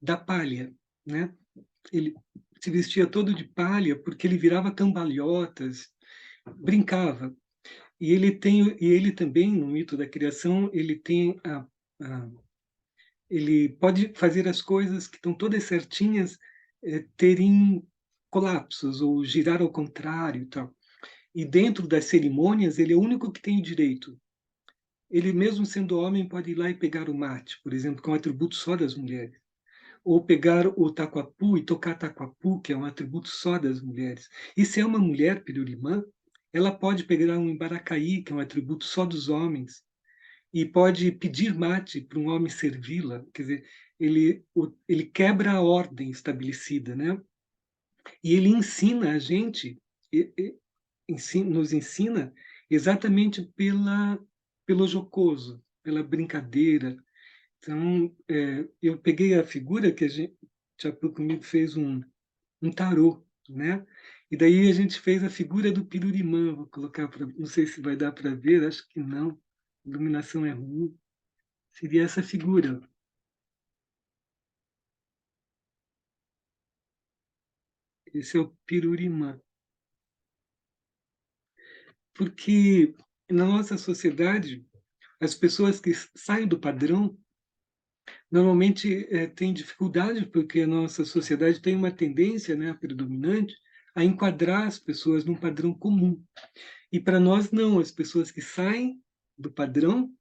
da palha, né? Ele se vestia todo de palha porque ele virava cambalhotas, brincava. E ele também, no mito da criação, ele tem ele pode fazer as coisas que estão todas certinhas terem colapsos ou girar ao contrário e tal. E dentro das cerimônias, ele é o único que tem o direito. Ele, mesmo sendo homem, pode ir lá e pegar o mate, por exemplo, que é um atributo só das mulheres. Ou pegar o taquapu e tocar taquapu, que é um atributo só das mulheres. E se é uma mulher pirulimã, ela pode pegar um embaracaí, que é um atributo só dos homens, e pode pedir mate para um homem servi-la. Quer dizer, ele quebra a ordem estabelecida, né? E ele ensina a gente, nos ensina exatamente pelo jocoso, pela brincadeira. Então, eu peguei a figura que a gente, Chapu comigo fez um tarô, né? E daí a gente fez a figura do Pirurimã. Vou colocar para, não sei se vai dar para ver, acho que não. A iluminação é ruim. Seria essa figura. Esse é o Pirurimã. Porque na nossa sociedade, as pessoas que saem do padrão normalmente têm dificuldade, porque a nossa sociedade tem uma tendência, né, predominante, a enquadrar as pessoas num padrão comum. E para nós, não. As pessoas que saem do padrão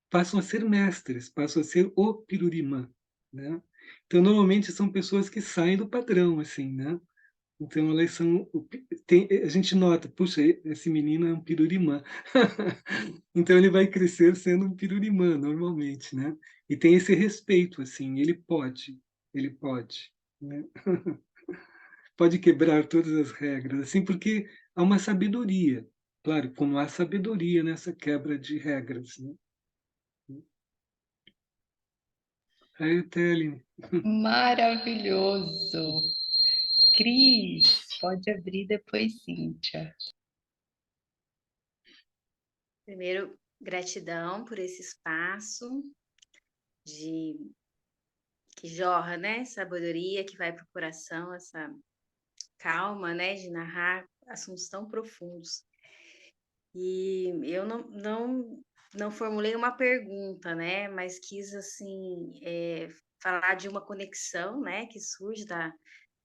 passam a ser mestres, passam a ser o Pirurimã, né? Então, normalmente, são pessoas que saem do padrão, assim, né? Então, elas são... a gente nota, puxa, esse menino é um pirurimã. Então, ele vai crescer sendo um pirurimã, normalmente, né? E tem esse respeito, assim, ele pode, né? Pode quebrar todas as regras, assim, porque há uma sabedoria. Claro, como há sabedoria nessa quebra de regras, né? Aí, Thelin. Maravilhoso! Cris, pode abrir depois, Cíntia. Primeiro, gratidão por esse espaço de que jorra, né? Sabedoria que vai para o coração, essa calma, né? De narrar assuntos tão profundos. E eu não formulei uma pergunta, né? Mas quis, assim, falar de uma conexão, né? Que surge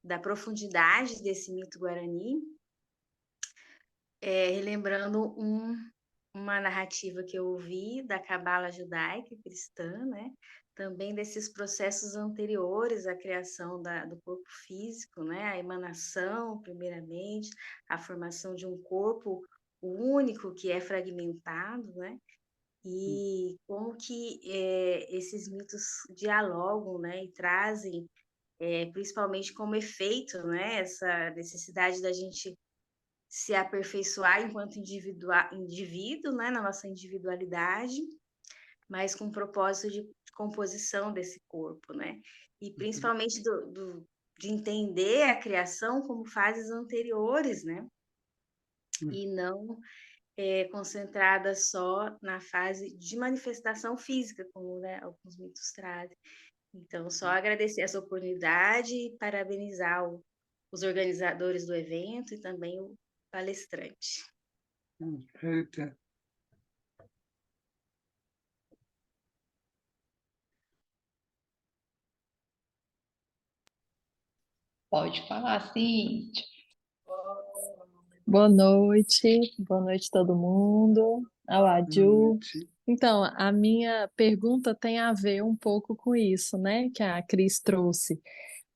da profundidade desse mito guarani, relembrando uma narrativa que eu ouvi da cabala judaica cristã, né? Também desses processos anteriores à criação do corpo físico, né? A emanação, primeiramente, a formação de um corpo único que é fragmentado, né? E como que esses mitos dialogam, né? E trazem, principalmente como efeito, né? Essa necessidade da gente se aperfeiçoar enquanto indivíduo, né, na nossa individualidade, mas com o propósito de composição desse corpo, né? E principalmente de entender a criação como fases anteriores, né? E não concentrada só na fase de manifestação física, como, né, alguns mitos trazem. Então, só agradecer essa oportunidade e parabenizar os organizadores do evento e também o palestrante. Eita. Pode falar, Cíntia. Boa noite todo mundo. Olá, Boa Ju. noite. Então, a minha pergunta tem a ver um pouco com isso, né, que a Cris trouxe.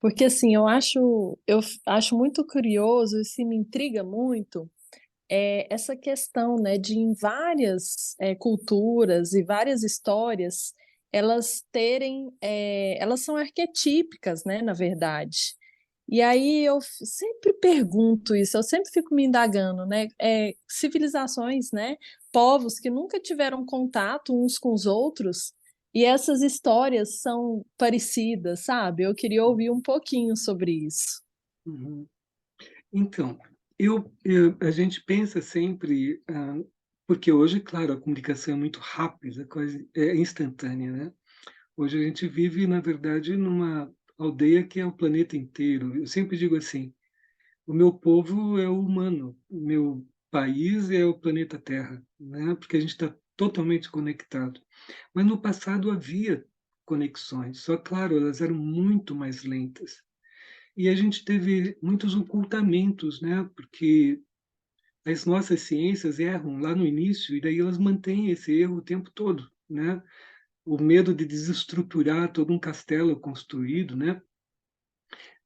Porque, assim, eu acho muito curioso e se me intriga muito essa questão, né, de em várias culturas e várias histórias, elas são arquetípicas, né, na verdade. E aí eu sempre pergunto isso, eu sempre fico me indagando, né? Civilizações, né? Povos que nunca tiveram contato uns com os outros, e essas histórias são parecidas, sabe? Eu queria ouvir um pouquinho sobre isso. Uhum. Então, a gente pensa sempre, porque hoje, claro, a comunicação é muito rápida, quase é instantânea, né? Hoje a gente vive, na verdade, numa aldeia que é o planeta inteiro. Eu sempre digo assim, o meu povo é o humano, o meu país é o planeta Terra, né? Porque a gente está totalmente conectado. Mas no passado havia conexões, só claro, elas eram muito mais lentas. E a gente teve muitos ocultamentos, né? Porque as nossas ciências erram lá no início e daí elas mantêm esse erro o tempo todo, né? O medo de desestruturar todo um castelo construído, né?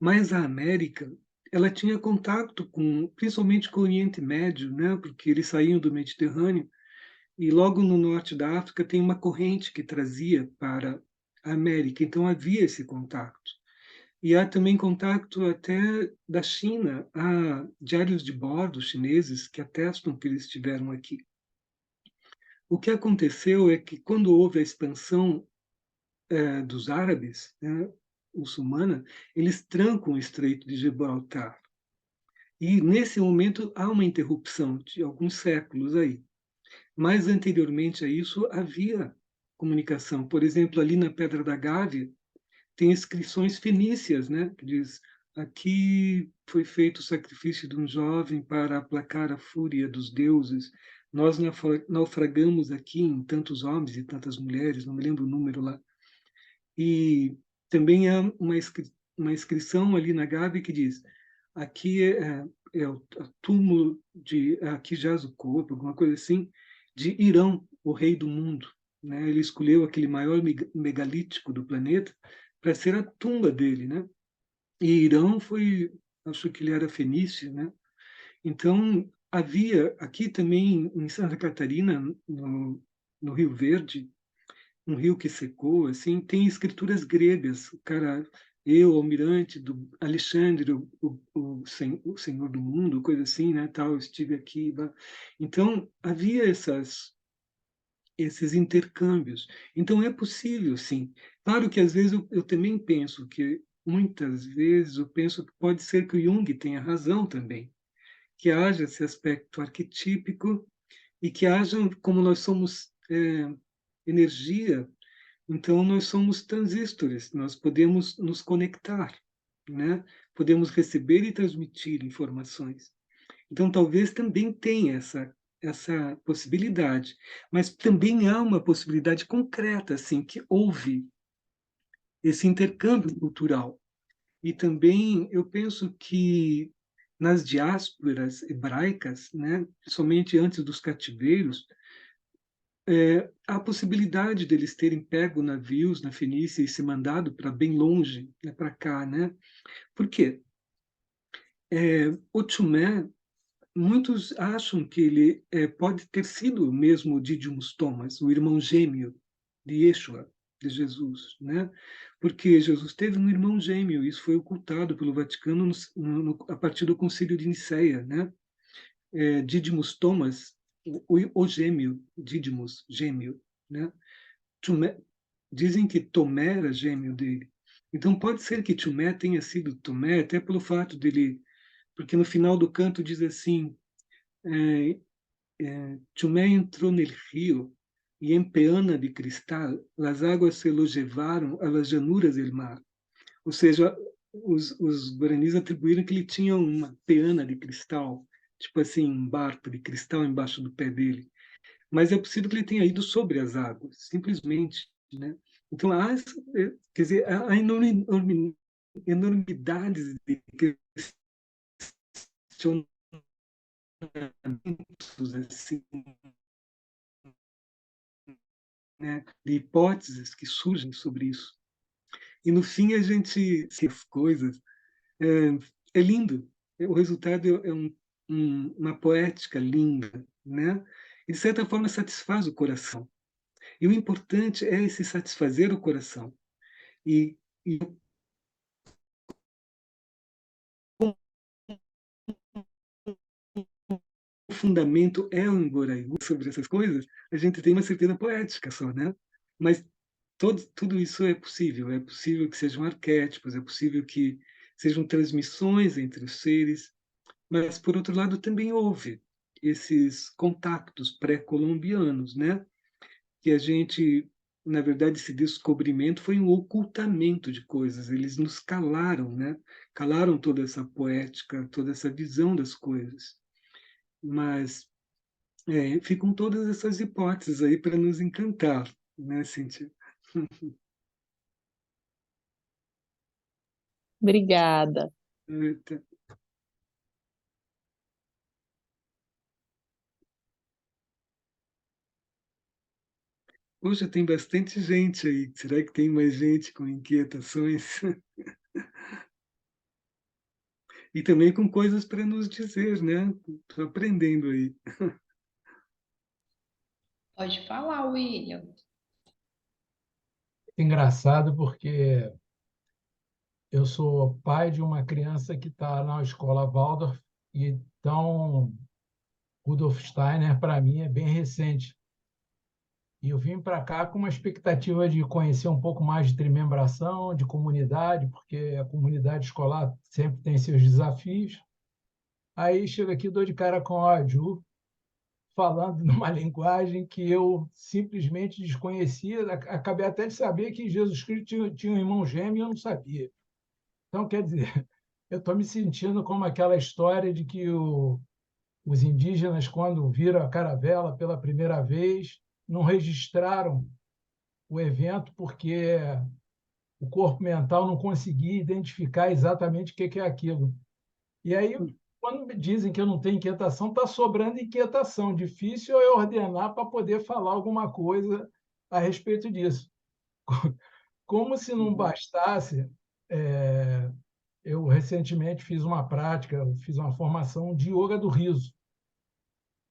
Mas a América, ela tinha contato com, principalmente com o Oriente Médio, né? Porque eles saíam do Mediterrâneo e logo no norte da África tem uma corrente que trazia para a América, então havia esse contato. E há também contato até da China, há diários de bordo chineses que atestam que eles estiveram aqui. O que aconteceu é que quando houve a expansão dos árabes, né, muçulmana, eles trancam o Estreito de Gibraltar. E nesse momento há uma interrupção de alguns séculos aí. Mas anteriormente a isso havia comunicação. Por exemplo, ali na Pedra da Gávea tem inscrições fenícias, né, que diz: aqui foi feito o sacrifício de um jovem para aplacar a fúria dos deuses. Nós naufragamos aqui em tantos homens e tantas mulheres, não me lembro o número lá. E também há uma inscrição ali na Gávea que diz: aqui é o túmulo de, aqui jaz o corpo, alguma coisa assim, de Irão, o rei do mundo. Né? Ele escolheu aquele maior megalítico do planeta para ser a tumba dele, né? E Irão foi acho que ele era fenício, né? Então, havia aqui também em Santa Catarina, no Rio Verde, um rio que secou, assim, tem escrituras gregas. O cara, eu, almirante do Alexandre, o senhor do mundo, coisa assim, né, tal, estive aqui. Então, havia esses intercâmbios. Então, é possível, sim. Claro que, às vezes, eu também penso que, muitas vezes, eu penso que pode ser que o Jung tenha razão também, que haja esse aspecto arquetípico e que haja, como nós somos energia, então nós somos transistores, nós podemos nos conectar, né? Podemos receber e transmitir informações. Então talvez também tenha essa possibilidade, mas também há uma possibilidade concreta, assim, que houve esse intercâmbio cultural. E também eu penso que nas diásporas hebraicas, né, somente antes dos cativeiros, há a possibilidade deles terem pego navios na Fenícia e se mandado para bem longe, né, para cá, né? Por quê? O Tomé, muitos acham que ele pode ter sido o mesmo Dídimos Thomas, o irmão gêmeo de Yeshua, de Jesus, né? Porque Jesus teve um irmão gêmeo, isso foi ocultado pelo Vaticano a partir do Concílio de Nicéia, né? Dídimos Thomas, o gêmeo, Dídimos, gêmeo, né? Tomé, dizem que Tomé era gêmeo dele. Então pode ser que Tomé tenha sido Tomé, até pelo fato dele, porque no final do canto diz assim, Tomé entrou no rio e em peana de cristal as águas se lo levaram a las llanuras del mar. Ou seja, os guaranis atribuíram que ele tinha uma peana de cristal, tipo assim, um barco de cristal embaixo do pé dele. Mas é possível que ele tenha ido sobre as águas, simplesmente, né? Então, quer dizer, há enormidades de questionamentos, assim, né? De hipóteses que surgem sobre isso. E, no fim, a gente se as coisas. É lindo. O resultado é uma poética linda, né? E, de certa forma, satisfaz o coração. E o importante é esse satisfazer o coração. E o fundamento é o Ngoraiu sobre essas coisas, a gente tem uma certeza poética só, né? Mas tudo isso é possível que sejam arquétipos, é possível que sejam transmissões entre os seres, mas, por outro lado, também houve esses contactos pré-colombianos, né? Que a gente, na verdade, esse descobrimento foi um ocultamento de coisas, eles nos calaram, né? Calaram toda essa poética, toda essa visão das coisas. Mas ficam todas essas hipóteses aí para nos encantar, né, Cíntia? Obrigada. Eita. Poxa, tem bastante gente aí. Será que tem mais gente com inquietações? E também com coisas para nos dizer, né? Estou aprendendo aí. Pode falar, William. Engraçado porque eu sou pai de uma criança que está na escola Waldorf, e então Rudolf Steiner, para mim, é bem recente. E eu vim para cá com uma expectativa de conhecer um pouco mais de trimembração, de comunidade, porque a comunidade escolar sempre tem seus desafios. Aí chego aqui, dou de cara com o Aju, falando numa linguagem que eu simplesmente desconhecia. Acabei até de saber que Jesus Cristo tinha um irmão gêmeo e eu não sabia. Então, quer dizer, eu estou me sentindo como aquela história de que os indígenas, quando viram a caravela pela primeira vez, não registraram o evento porque o corpo mental não conseguia identificar exatamente o que é aquilo. E aí, quando me dizem que eu não tenho inquietação, está sobrando inquietação. Difícil é ordenar para poder falar alguma coisa a respeito disso. Como se não bastasse eu recentemente fiz uma prática, eu fiz uma formação de yoga do riso.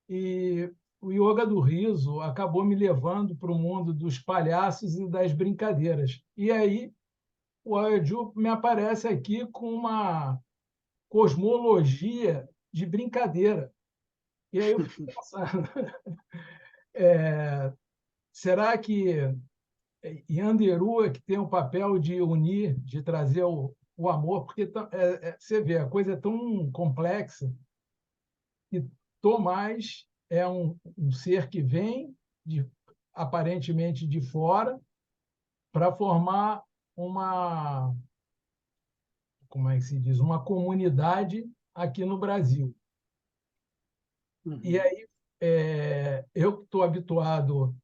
E o yoga do riso acabou me levando para o mundo dos palhaços e das brincadeiras. E aí o Ayurveda me aparece aqui com uma cosmologia de brincadeira. E aí eu fico pensando, será que Yanderu é que tem o papel de unir, de trazer o amor? Porque você vê, a coisa é tão complexa que Tomás é um ser que vem aparentemente de fora para formar uma, como é que se diz, uma comunidade aqui no Brasil. E aí eu estou habituado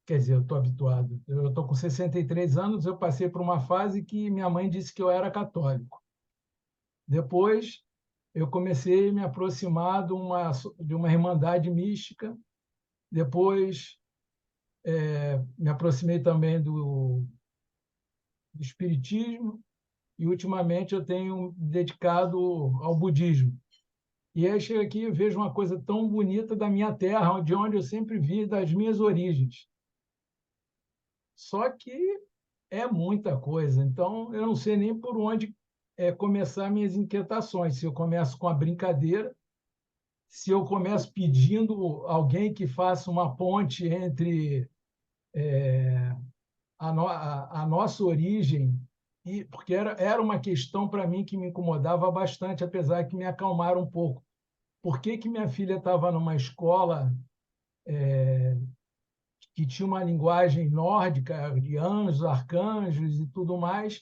quer dizer, eu estou habituado. Eu estou com 63 anos, eu passei por uma fase que minha mãe disse que eu era católico. Depois, eu comecei a me aproximar de uma irmandade mística. Depois, me aproximei também do espiritismo. E, ultimamente, eu tenho me dedicado ao budismo. E aí, chego aqui e vejo uma coisa tão bonita da minha terra, de onde eu sempre vi, das minhas origens. Só que é muita coisa, então eu não sei nem por onde começar minhas inquietações. Se eu começo com a brincadeira, se eu começo pedindo alguém que faça uma ponte entre a nossa origem, porque era uma questão para mim que me incomodava bastante, apesar que me acalmaram um pouco. Por que que minha filha estava numa escola que tinha uma linguagem nórdica, de anjos, arcanjos e tudo mais,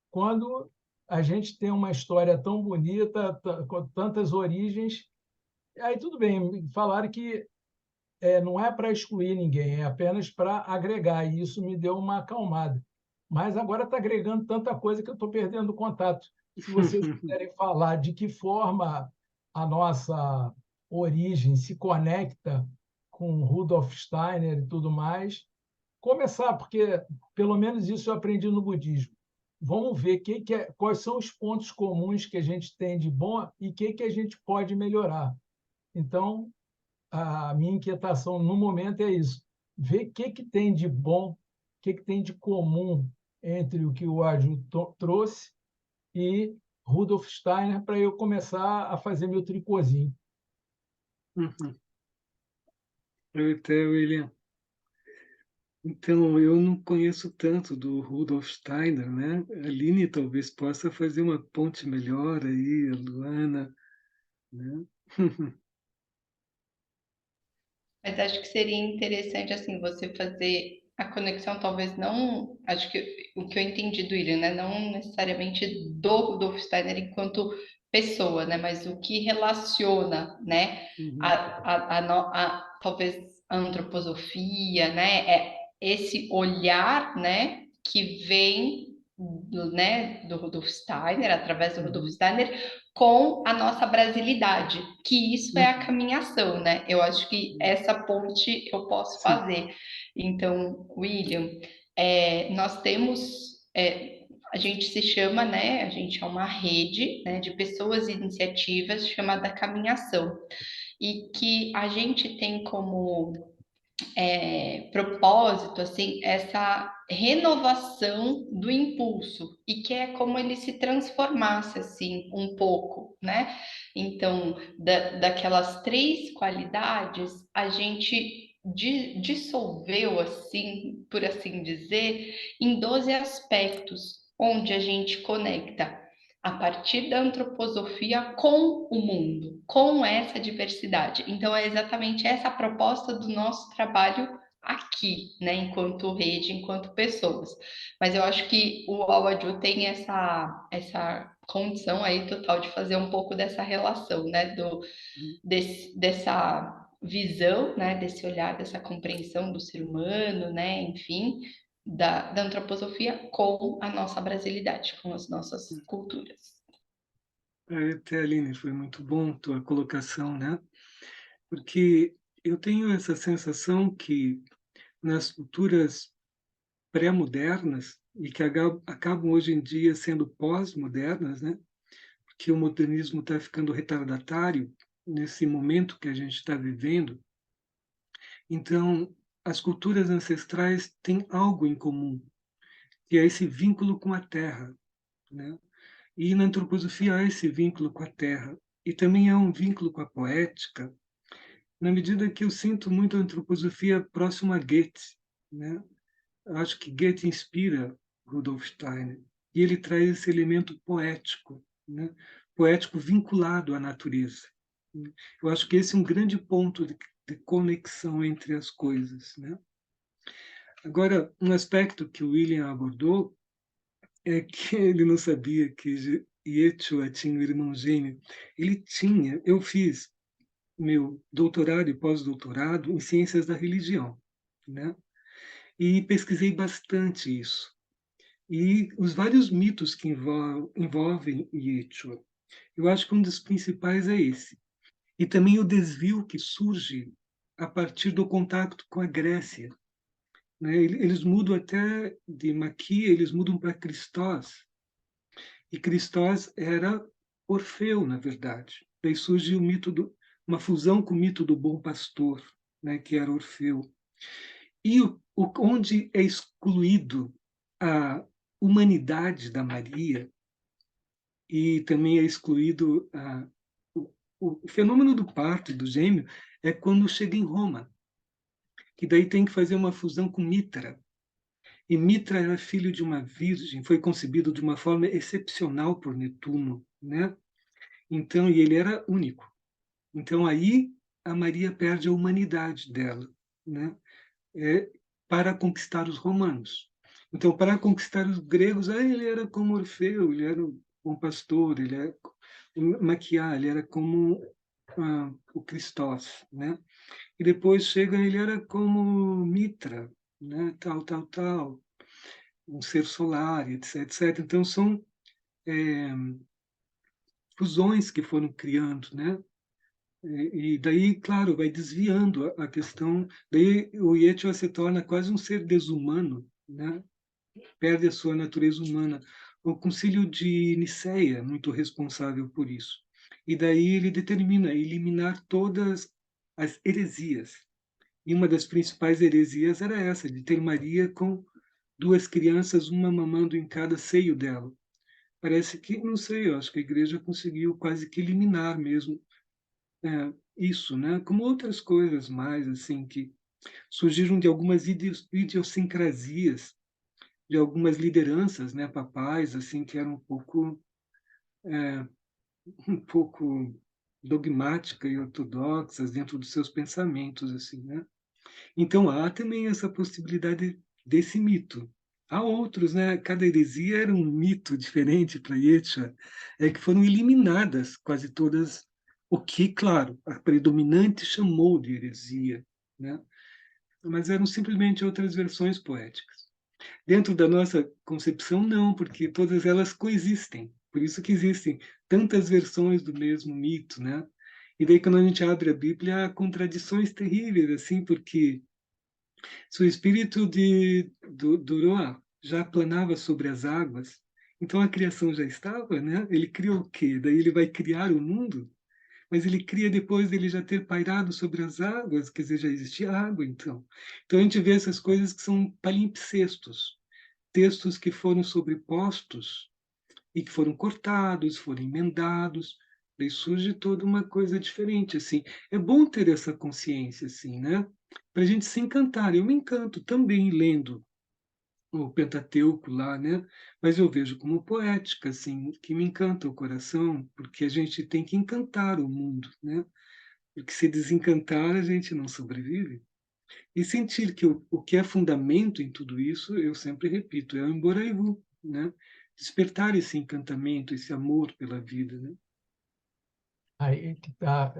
quando a gente tem uma história tão bonita, com tantas origens? Aí tudo bem, falaram que não é para excluir ninguém, é apenas para agregar, e isso me deu uma acalmada. Mas agora está agregando tanta coisa que eu estou perdendo o contato. Se vocês quiserem falar de que forma a nossa origem se conecta com Rudolf Steiner e tudo mais, começar, porque pelo menos isso eu aprendi no budismo. Vamos ver quais são os pontos comuns que a gente tem de bom e o que a gente pode melhorar. Então, a minha inquietação no momento é isso: ver o que tem de bom, o que tem de comum entre o que o Aju trouxe e Rudolf Steiner, para eu começar a fazer meu tricôzinho. Até, William. Então, eu não conheço tanto do Rudolf Steiner, né? A Aline talvez possa fazer uma ponte melhor aí, a Luana, né? Mas acho que seria interessante, assim, você fazer a conexão, talvez não, acho que o que eu entendi do William, né, não necessariamente do Rudolf Steiner enquanto pessoa, né, mas o que relaciona, né, talvez a antroposofia, né, é esse olhar, né, que vem do Rudolf Steiner, através do Rudolf Steiner, com a nossa brasilidade, que isso é a caminhação, né? Eu acho que essa ponte eu posso fazer. Então, William, nós temos, a gente se chama, né? A gente é uma rede, né, de pessoas e iniciativas chamada Caminhação, e que a gente tem como propósito, assim, essa renovação do impulso, e que é como ele se transformasse, assim, um pouco, né? Então, daquelas 3 qualidades, a gente dissolveu, assim, por assim dizer, em 12 aspectos, onde a gente conecta a partir da antroposofia com o mundo, com essa diversidade. Então, é exatamente essa a proposta do nosso trabalho aqui, né, enquanto rede, enquanto pessoas. Mas eu acho que o Awaju tem essa condição aí total de fazer um pouco dessa relação, né, dessa visão, né, desse olhar, dessa compreensão do ser humano, né, enfim, da antroposofia com a nossa brasilidade, com as nossas culturas. Até, Aline, foi muito bom tua colocação, né? Porque eu tenho essa sensação que nas culturas pré-modernas e que acabam hoje em dia sendo pós-modernas, né? Porque o modernismo está ficando retardatário nesse momento que a gente está vivendo. Então, as culturas ancestrais têm algo em comum, que é esse vínculo com a terra, né? E na antroposofia há esse vínculo com a terra. E também há um vínculo com a poética, na medida que eu sinto muito a antroposofia próxima a Goethe, né? Eu acho que Goethe inspira Rudolf Steiner, e ele traz esse elemento poético, né? Poético vinculado à natureza. Eu acho que esse é um grande ponto de conexão entre as coisas, né? Agora, um aspecto que o William abordou é que ele não sabia que Yeshua tinha um irmão gêmeo. Ele tinha. Eu fiz meu doutorado e pós-doutorado em ciências da religião, né? E pesquisei bastante isso. E os vários mitos que envolvem Yeshua. Eu acho que um dos principais é esse. E também o desvio que surge a partir do contato com a Grécia, né? Eles mudam até de Maquia, eles mudam para Cristós. E Cristós era Orfeu, na verdade. Daí surge o mito uma fusão com o mito do bom pastor, né, que era Orfeu. E onde é excluído a humanidade da Maria e também é excluído o fenômeno do parto, do gêmeo, é quando chega em Roma, que daí tem que fazer uma fusão com Mitra. E Mitra era filho de uma virgem, foi concebido de uma forma excepcional por Netuno, né? Então, e ele era único. Então aí a Maria perde a humanidade dela, né? Para conquistar os romanos. Então, para conquistar os gregos, ele era como Orfeu, ele era um pastor, ele era Maquiá, ele era como o Cristós, né? E depois chega, ele era como Mitra, né? Tal, tal, tal, um ser solar, etc, etc. Então, são fusões que foram criando, né? E daí, claro, vai desviando a questão. Daí o Yeshua se torna quase um ser desumano, né? Perde a sua natureza humana. O Concílio de Nicéia é muito responsável por isso. E daí ele determina eliminar todas as heresias. E uma das principais heresias era essa, de ter Maria com duas crianças, uma mamando em cada seio dela. Parece que, não sei, eu acho que a igreja conseguiu quase que eliminar mesmo isso, né? Como outras coisas mais, assim, que surgiram de algumas idiosincrasias, de algumas lideranças, né, papais, assim, que eram um pouco dogmáticas e ortodoxas dentro dos seus pensamentos, assim, né? Então há também essa possibilidade desse mito. Há outros, né? Cada heresia era um mito diferente para Yeshua, que foram eliminadas quase todas, o que, claro, a predominante chamou de heresia, né? Mas eram simplesmente outras versões poéticas. Dentro da nossa concepção, não, porque todas elas coexistem. Por isso que existem tantas versões do mesmo mito, né? E daí, quando a gente abre a Bíblia, há contradições terríveis, assim, porque se o espírito do Noah já planava sobre as águas, então a criação já estava, né? Ele criou o quê? Daí ele vai criar o mundo, mas ele cria depois dele já ter pairado sobre as águas, quer dizer, já existia água, então. Então a gente vê essas coisas que são palimpsestos, textos que foram sobrepostos e que foram cortados, foram emendados, daí surge toda uma coisa diferente, assim. É bom ter essa consciência, assim, né? Para a gente se encantar. Eu me encanto também lendo o Pentateuco lá, né? Mas eu vejo como poética, assim, que me encanta o coração, porque a gente tem que encantar o mundo, né? Porque se desencantar, a gente não sobrevive. E sentir que o que é fundamento em tudo isso, eu sempre repito, é o Emboraivu, né? Despertar esse encantamento, esse amor pela vida, né? Aí que está,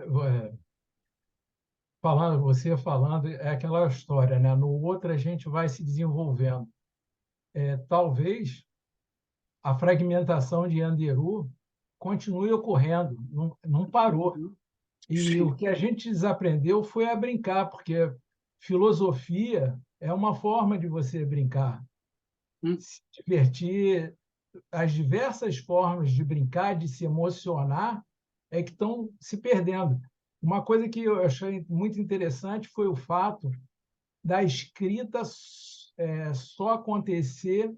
você falando, é aquela história, né? No outro a gente vai se desenvolvendo. Talvez a fragmentação de Anderu continue ocorrendo, não parou. E Sim, o que a gente desaprendeu foi a brincar, porque filosofia é uma forma de você brincar. se divertir, as diversas formas de brincar, de se emocionar, é que estão se perdendo. Uma coisa que eu achei muito interessante foi o fato da escrita só acontecer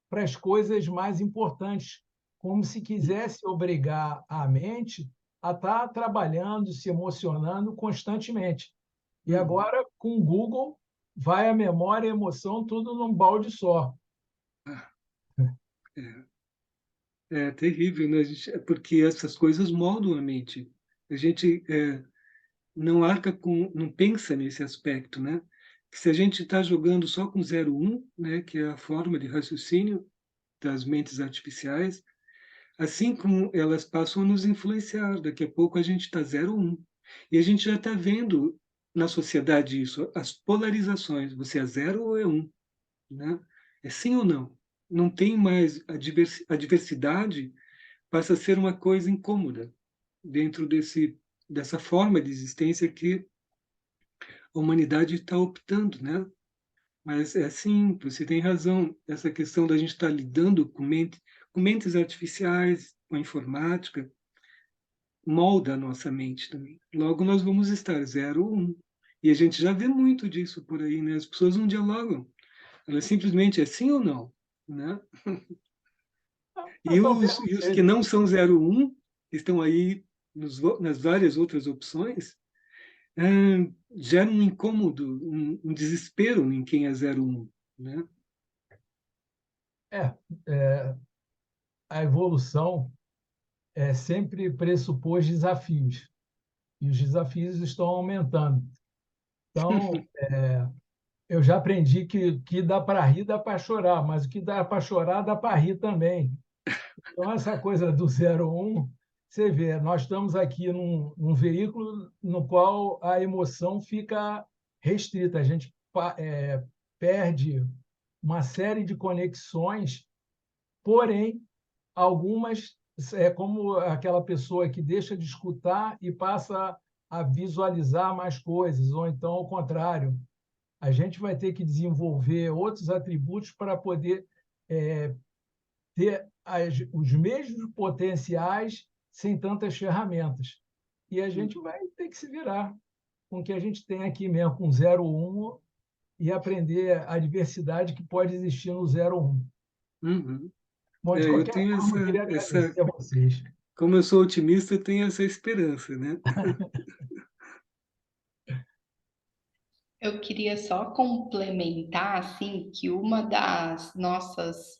para as coisas mais importantes, como se quisesse obrigar a mente a estar trabalhando, se emocionando constantemente. E agora, com o Google, vai a memória e a emoção tudo num balde só. É terrível, né? Porque essas coisas moldam a mente. A gente não pensa nesse aspecto, né? Que se a gente está jogando só com 0, 1, né? Que é a forma de raciocínio das mentes artificiais, assim como elas passam a nos influenciar. Daqui a pouco a gente está 0, 1. E a gente já está vendo na sociedade isso, as polarizações. Você é 0 ou é 1, né? É sim ou não. Não tem mais a diversidade, passa a ser uma coisa incômoda dentro dessa forma de existência que a humanidade está optando, né? Mas é assim, você tem razão, essa questão da gente estar lidando com mentes artificiais, com a informática, molda a nossa mente também. Logo nós vamos estar 0, 1. E a gente já vê muito disso por aí, né? As pessoas não dialogam. Elas simplesmente é sim ou não, né? Talvez E não os que seja. não são 0, 1, que estão aí nas várias outras opções, gera um incômodo, um desespero em quem é 0, 1, né? É, a evolução sempre pressupôs desafios, e os desafios estão aumentando. Então, eu já aprendi que dá para rir, dá para chorar, mas o que dá para chorar, dá para rir também. Então, essa coisa do 0 1, você vê, nós estamos aqui num veículo no qual a emoção fica restrita, a gente perde uma série de conexões, porém, algumas como aquela pessoa que deixa de escutar e passa a visualizar mais coisas, ou então ao contrário, a gente vai ter que desenvolver outros atributos para poder ter os mesmos potenciais sem tantas ferramentas. E a gente vai ter que se virar com o que a gente tem aqui mesmo, com 0, 1, e aprender a diversidade que pode existir no 0, 1. Uhum. Bom, de Eu qualquer tenho forma, eu queria agradecer a vocês. como eu sou otimista, eu tenho essa esperança, né? Eu queria só complementar, assim, que uma das nossas,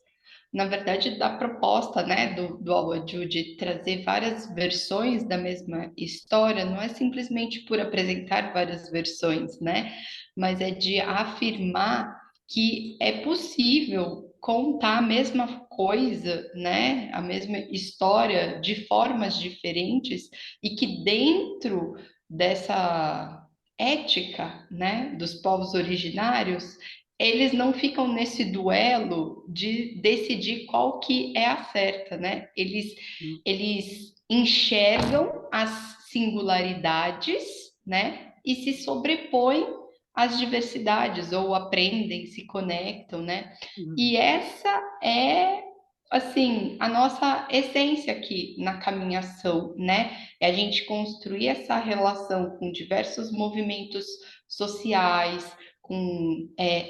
na verdade, da proposta, né, do áudio de trazer várias versões da mesma história, não é simplesmente por apresentar várias versões, né, mas é de afirmar que é possível contar a mesma coisa, né, a mesma história de formas diferentes e que dentro dessa ética, né, dos povos originários, eles não ficam nesse duelo de decidir qual que é a certa, né? Eles enxergam as singularidades, né, e se sobrepõem às diversidades ou aprendem, se conectam, né? E essa é assim a nossa essência aqui na caminhação, né? É a gente construir essa relação com diversos movimentos sociais, com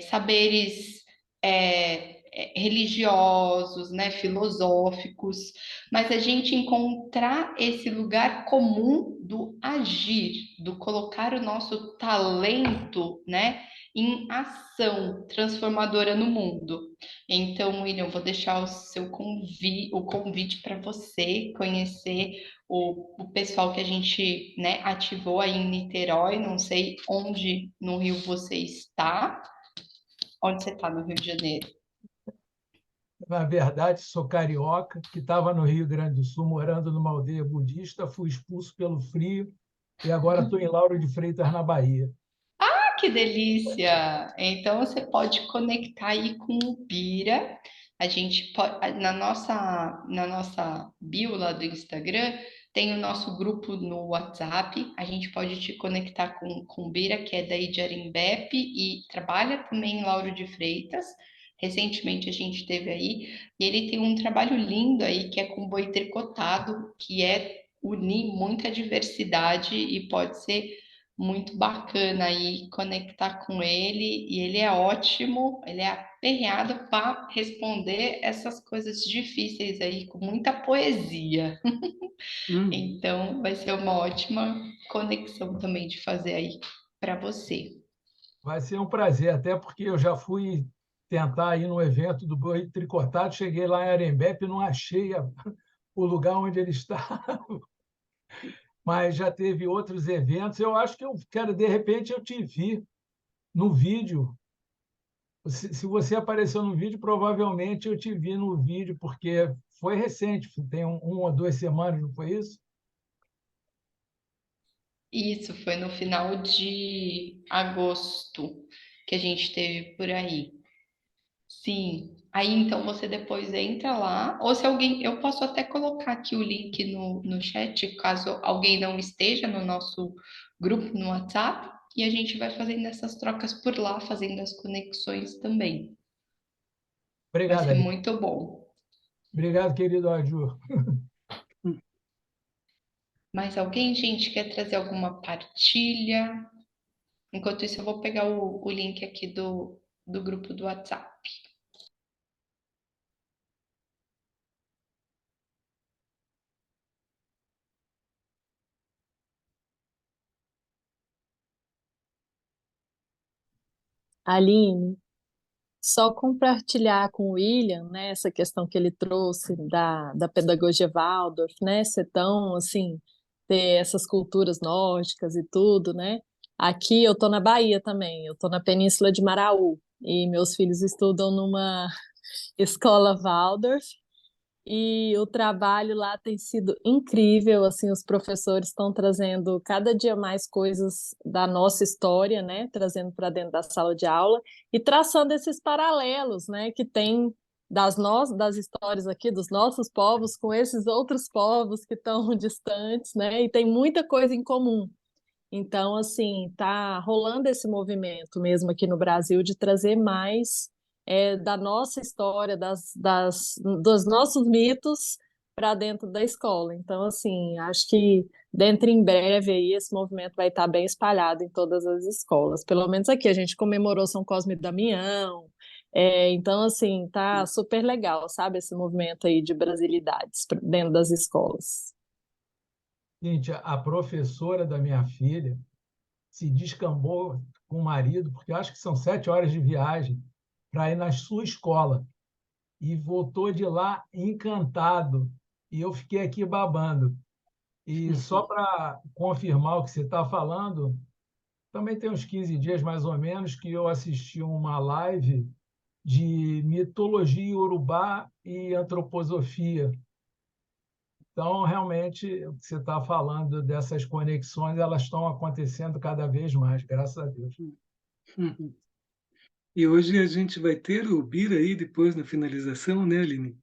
saberes religiosos, né, filosóficos, mas a gente encontrar esse lugar comum do agir, do colocar o nosso talento, né, em ação transformadora no mundo. Então, William, vou deixar o convite para você conhecer o pessoal que a gente, né, ativou aí em Niterói. Não sei onde no Rio você está. Onde você está no Rio de Janeiro? Na verdade, sou carioca, que estava no Rio Grande do Sul, morando numa aldeia budista, fui expulso pelo frio e agora estou em Lauro de Freitas, na Bahia. Ah, que delícia! Então você pode conectar aí com o Bira. A gente pode, na nossa bio lá do Instagram, tem o nosso grupo no WhatsApp. A gente pode te conectar com o Bira, que é daí de Arembepe e trabalha também em Lauro de Freitas. recentemente a gente teve aí, e ele tem um trabalho lindo aí, que é com boi tricotado, que é unir muita diversidade e pode ser muito bacana aí conectar com ele, e ele é ótimo, ele é aperreado para responder essas coisas difíceis aí, com muita poesia. Hum. Então, vai ser uma ótima conexão também de fazer aí para você. Vai ser um prazer, até porque eu já fui tentar ir no evento do boi tricotado, cheguei lá em Arembepe e não achei o lugar onde ele está, mas já teve outros eventos. Eu acho que eu quero, de repente, eu te vi no vídeo. Se você apareceu no vídeo, provavelmente eu te vi no vídeo, porque foi recente, tem uma ou 2 semanas, não foi isso? Isso foi no final de agosto que a gente teve por aí. Sim. Aí então você depois entra lá, ou se alguém, eu posso até colocar aqui o link no chat, caso alguém não esteja no nosso grupo no WhatsApp, e a gente vai fazendo essas trocas por lá, fazendo as conexões também. Vai Obrigado, ser Ali. muito bom. Obrigado, querido Arjur. Mais alguém, gente, quer trazer alguma partilha? Enquanto isso, eu vou pegar o link aqui do grupo do WhatsApp. Aline, só compartilhar com o William, né, essa questão que ele trouxe da pedagogia Waldorf, né, ser tão, assim, ter essas culturas nórdicas e tudo, né? Aqui eu tô na Bahia também, eu tô na Península de Maraú, e meus filhos estudam numa escola Waldorf, e o trabalho lá tem sido incrível, assim, os professores estão trazendo cada dia mais coisas da nossa história, né, trazendo para dentro da sala de aula e traçando esses paralelos, né, que tem das histórias aqui dos nossos povos com esses outros povos que estão distantes, né, e tem muita coisa em comum. Então, assim, tá rolando esse movimento mesmo aqui no Brasil de trazer mais da nossa história, dos nossos mitos para dentro da escola. Então, assim, acho que dentro em breve aí esse movimento vai estar bem espalhado em todas as escolas. Pelo menos aqui a gente comemorou São Cosme e Damião. Então, assim, tá super legal, sabe, esse movimento aí de brasilidades dentro das escolas. Gente, a professora da minha filha se descambou com o marido, porque eu acho que são 7 horas de viagem, para ir na sua escola. E voltou de lá encantado. E eu fiquei aqui babando. E só para confirmar o que você está falando, também tem uns 15 dias mais ou menos que eu assisti uma live de mitologia iorubá e antroposofia. Então, realmente, o que você está falando dessas conexões, elas estão acontecendo cada vez mais, graças a Deus. Uhum. E hoje a gente vai ter o Bira aí depois na finalização, né, Aline?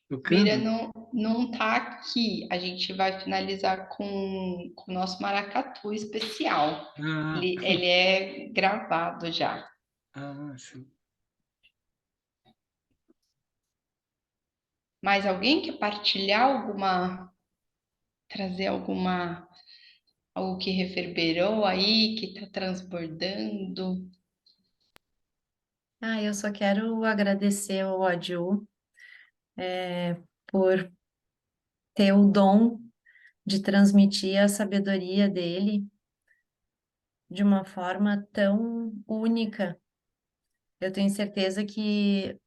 Bira Tocando? não tá aqui. A gente vai finalizar com o nosso maracatu especial. Ah, Ele é gravado já. sim. Mais alguém quer partilhar trazer algo que reverberou aí, que está transbordando? Eu só quero agradecer ao Adil por ter o dom de transmitir a sabedoria dele de uma forma tão única. Eu tenho certeza que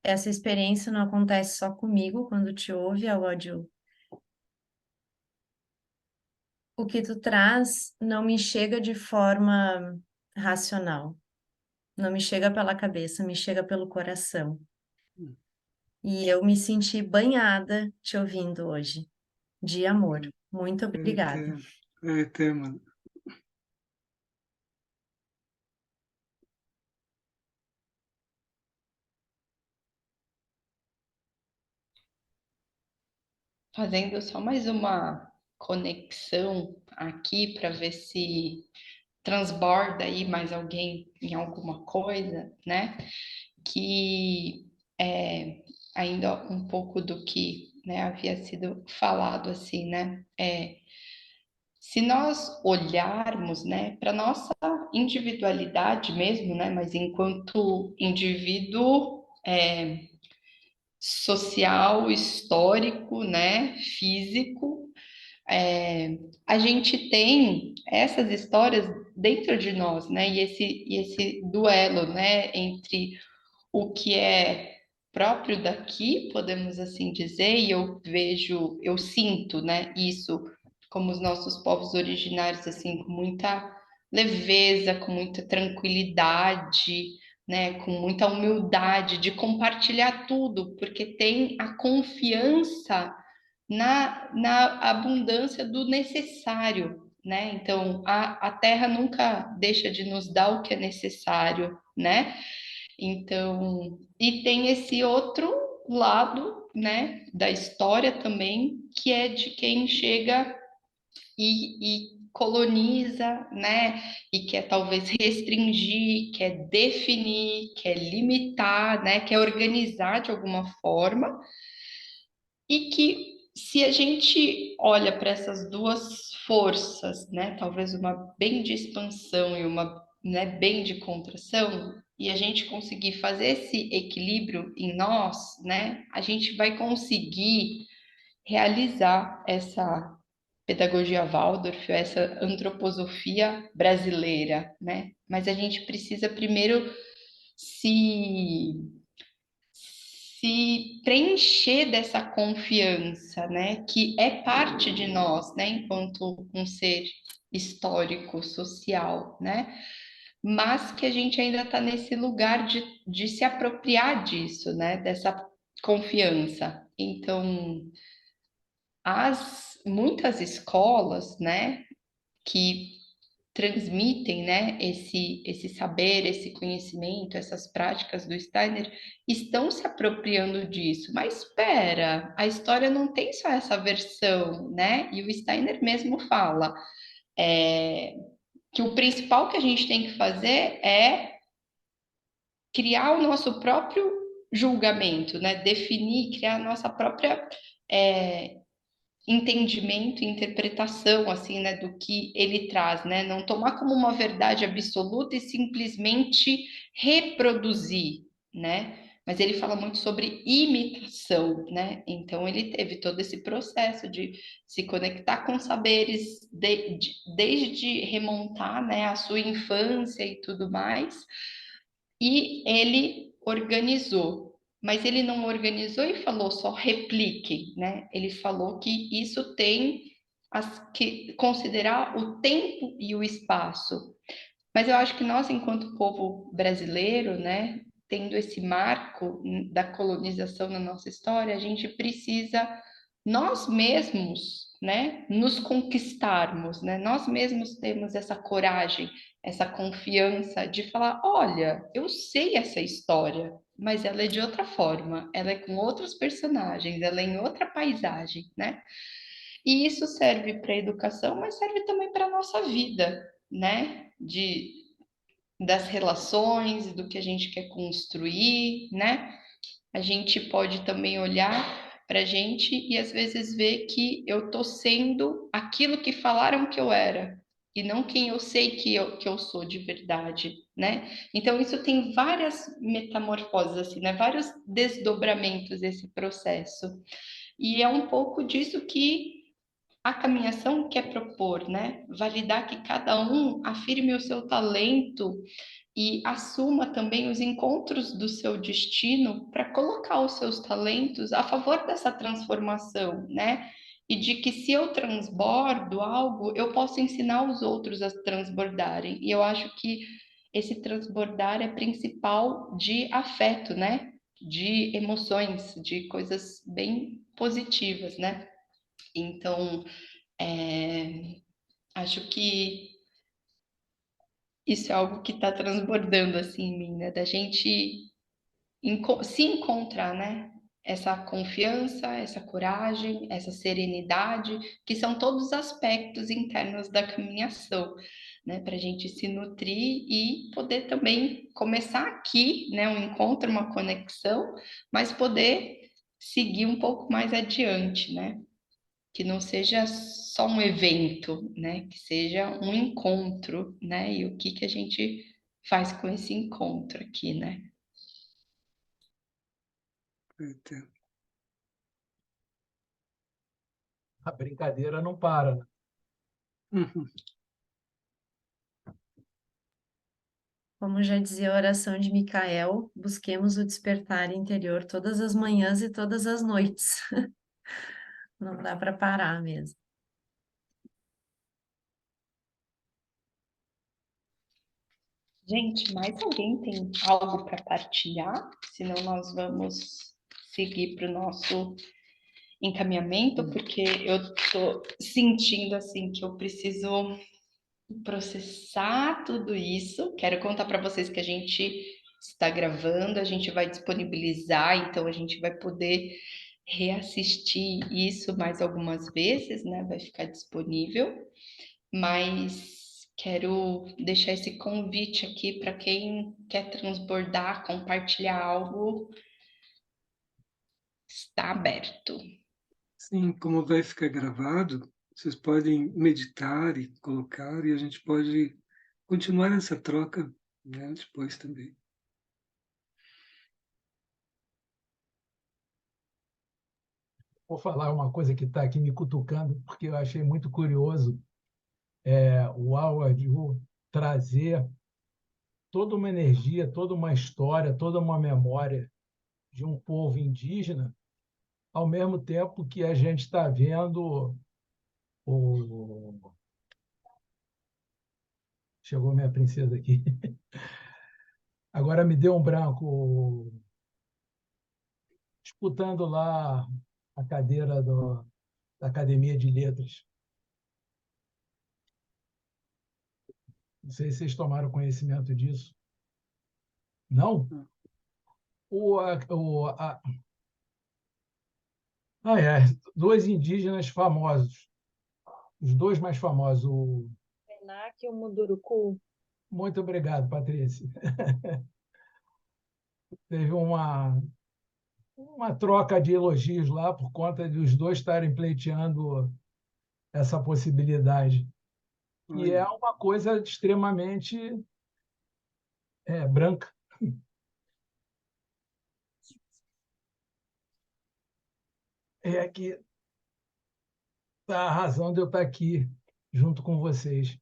essa experiência não acontece só comigo quando te ouve, Adil. O que tu traz não me chega de forma racional, não me chega pela cabeça, me chega pelo coração. E eu me senti banhada te ouvindo hoje, de amor. Muito obrigada. Até, mano. Fazendo só mais uma conexão aqui para ver se transborda aí mais alguém em alguma coisa, né? Que é ainda um pouco do que, né, havia sido falado assim, né? Se nós olharmos, né, para nossa individualidade mesmo, né, mas enquanto indivíduo social, histórico, né, físico, a gente tem essas histórias dentro de nós, né, e esse duelo, né, entre o que é próprio daqui, podemos assim dizer, e eu vejo, eu sinto, né, isso como os nossos povos originários, assim, com muita leveza, com muita tranquilidade, né, com muita humildade de compartilhar tudo, porque tem a confiança na abundância do necessário, né? Então, a terra nunca deixa de nos dar o que é necessário, né? Então, e tem esse outro lado, né, da história também, que é de quem chega e coloniza, né, e quer talvez restringir, quer definir, quer limitar, né, quer organizar de alguma forma, e que se a gente olha para essas duas forças, né, talvez uma bem de expansão e uma, né, bem de contração, e a gente conseguir fazer esse equilíbrio em nós, né, a gente vai conseguir realizar essa pedagogia Waldorf, essa antroposofia brasileira, né? Mas a gente precisa primeiro se se preencher dessa confiança, né, que é parte de nós, né, enquanto um ser histórico, social, né, mas que a gente ainda está nesse lugar de se apropriar disso, né, dessa confiança. Então, muitas escolas, né, que transmitem, né, esse saber, esse conhecimento, essas práticas do Steiner, estão se apropriando disso. Mas espera, a história não tem só essa versão, né? E o Steiner mesmo fala que o principal que a gente tem que fazer é criar o nosso próprio julgamento, né? Definir, criar a nossa própria entendimento e interpretação, assim, né, do que ele traz, né? Não tomar como uma verdade absoluta e simplesmente reproduzir, né? Mas ele fala muito sobre imitação, né? Então ele teve todo esse processo de se conectar com saberes desde remontar, né, a sua infância e tudo mais, e ele organizou, mas ele não organizou e falou só replique, né? Ele falou que isso tem que considerar o tempo e o espaço. Mas eu acho que nós, enquanto povo brasileiro, né, tendo esse marco da colonização na nossa história, a gente precisa nós mesmos, né, nos conquistarmos, né? Nós mesmos temos essa coragem, essa confiança de falar, olha, eu sei essa história, mas ela é de outra forma, ela é com outros personagens, ela é em outra paisagem, né? E isso serve para a educação, mas serve também para a nossa vida, né? Das relações, do que a gente quer construir, né? A gente pode também olhar para a gente e às vezes ver que eu estou sendo aquilo que falaram que eu era e não quem eu sei que eu sou de verdade, né? Então isso tem várias metamorfoses, assim, né? Vários desdobramentos desse processo. E é um pouco disso que a caminhação quer propor, né? Validar que cada um afirme o seu talento e assuma também os encontros do seu destino para colocar os seus talentos a favor dessa transformação, né? E de que se eu transbordo algo, eu posso ensinar os outros a transbordarem. E eu acho que esse transbordar é principal de afeto, né? De emoções, de coisas bem positivas, né? Então, acho que isso é algo que está transbordando assim em mim, né? Da gente se encontrar, né? Essa confiança, essa coragem, essa serenidade, que são todos aspectos internos da caminhação, né, para a gente se nutrir e poder também começar aqui, né, um encontro, uma conexão, mas poder seguir um pouco mais adiante, né? Que não seja só um evento, né? Que seja um encontro, né? E o que que a gente faz com esse encontro aqui, né? Eita. A brincadeira não para, né? Uhum. Como já dizia a oração de Micael, busquemos o despertar interior todas as manhãs e todas as noites. Não dá para parar mesmo. Gente, mais alguém tem algo para partilhar? Senão nós vamos seguir para o nosso encaminhamento, porque eu estou sentindo assim que eu preciso processar tudo isso. Quero contar para vocês que a gente está gravando, a gente vai disponibilizar, então a gente vai poder reassistir isso mais algumas vezes, né? Vai ficar disponível, mas quero deixar esse convite aqui para quem quer transbordar, compartilhar algo, está aberto. Sim, como vai ficar gravado, vocês podem meditar e colocar, e a gente pode continuar essa troca, né, depois também. Vou falar uma coisa que está aqui me cutucando, porque eu achei muito curioso o Howard Wu trazer toda uma energia, toda uma história, toda uma memória de um povo indígena, ao mesmo tempo que a gente está vendo o... Chegou minha princesa aqui. Agora me deu um branco disputando lá a cadeira da Academia de Letras. Não sei se vocês tomaram conhecimento disso. Não? Dois indígenas famosos. Os dois mais famosos. Krenak e o Munduruku. Muito obrigado, Patrícia. Teve uma troca de elogios lá por conta de os dois estarem pleiteando essa possibilidade. E é uma coisa extremamente branca. É que está a razão de eu estar aqui junto com vocês.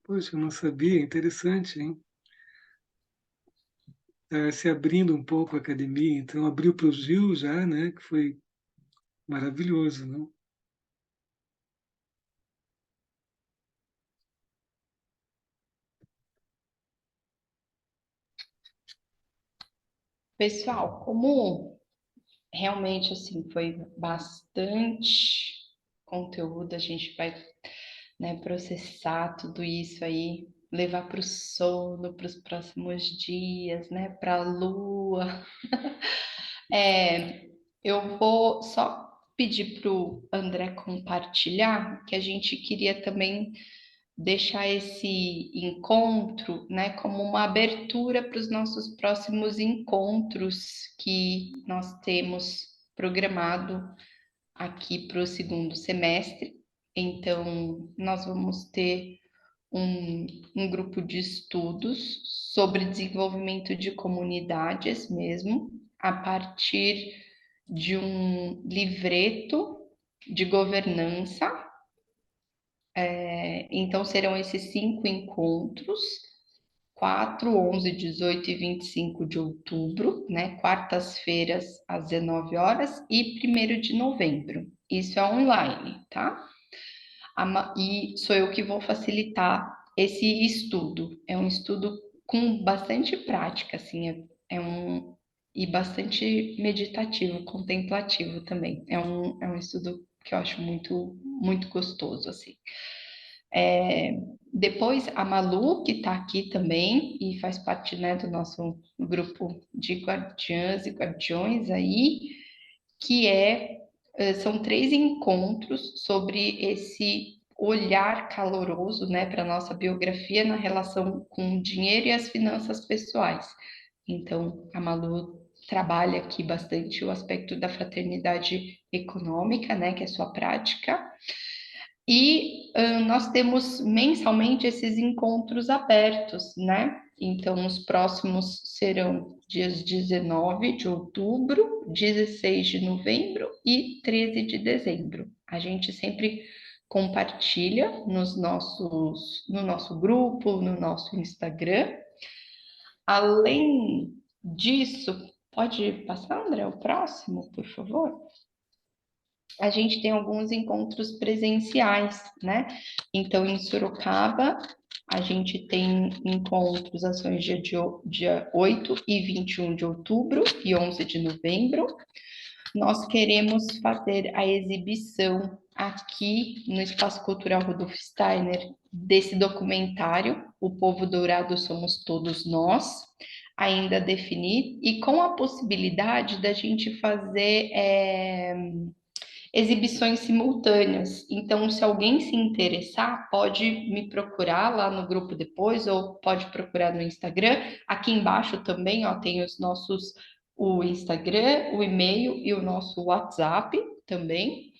Poxa, eu não sabia, interessante, hein? Tá se abrindo um pouco a academia, então abriu para o Gil já, né? Que foi maravilhoso, não? Pessoal, como realmente assim foi bastante conteúdo, a gente vai, né, processar tudo isso aí, levar para o sono, para os próximos dias, né, para a lua. Eu vou só pedir para o André compartilhar, que a gente queria também deixar esse encontro, né, como uma abertura para os nossos próximos encontros que nós temos programado aqui para o segundo semestre. Então, nós vamos ter um grupo de estudos sobre desenvolvimento de comunidades mesmo, a partir de um livreto de governança. Então, serão esses 5 encontros, 4, 11, 18 e 25 de outubro, né? Quartas-feiras, às 19 horas, e 1º de novembro. Isso é online, tá? E sou eu que vou facilitar esse estudo. É um estudo com bastante prática, assim, e bastante meditativo, contemplativo também. É um estudo que eu acho muito, muito gostoso, assim. Depois, a Malu, que está aqui também e faz parte, né, do nosso grupo de guardiãs e guardiões aí, que é são 3 encontros sobre esse olhar caloroso, né, para a nossa biografia na relação com o dinheiro e as finanças pessoais. Então, a Malu trabalha aqui bastante o aspecto da fraternidade econômica, né, que é sua prática. E nós temos mensalmente esses encontros abertos, né? Então, os próximos serão dias 19 de outubro, 16 de novembro e 13 de dezembro. A gente sempre compartilha no nosso grupo, no nosso Instagram. Além disso, pode passar, André, o próximo, por favor? A gente tem alguns encontros presenciais, né? Então, em Sorocaba, a gente tem encontros, ações dia 8 e 21 de outubro e 11 de novembro. Nós queremos fazer a exibição aqui no Espaço Cultural Rudolf Steiner desse documentário, O Povo Dourado Somos Todos Nós, ainda a definir, e com a possibilidade da gente fazer exibições simultâneas. Então, se alguém se interessar, pode me procurar lá no grupo depois, ou pode procurar no Instagram. Aqui embaixo também, ó, tem o Instagram, o e-mail e o nosso WhatsApp também,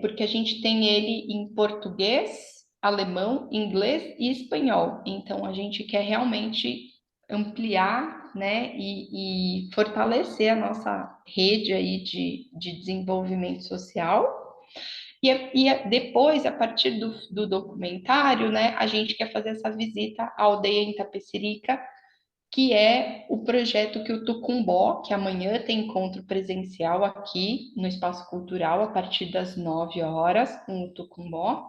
porque a gente tem ele em português, alemão, inglês e espanhol. Então, a gente quer realmente ampliar, né, e fortalecer a nossa rede aí de desenvolvimento social. Depois, a partir do documentário, né, a gente quer fazer essa visita à aldeia em Itapecerica, que é o projeto que o Tucumbó, que amanhã tem encontro presencial aqui no Espaço Cultural, a partir das 9 horas, com o Tucumbó.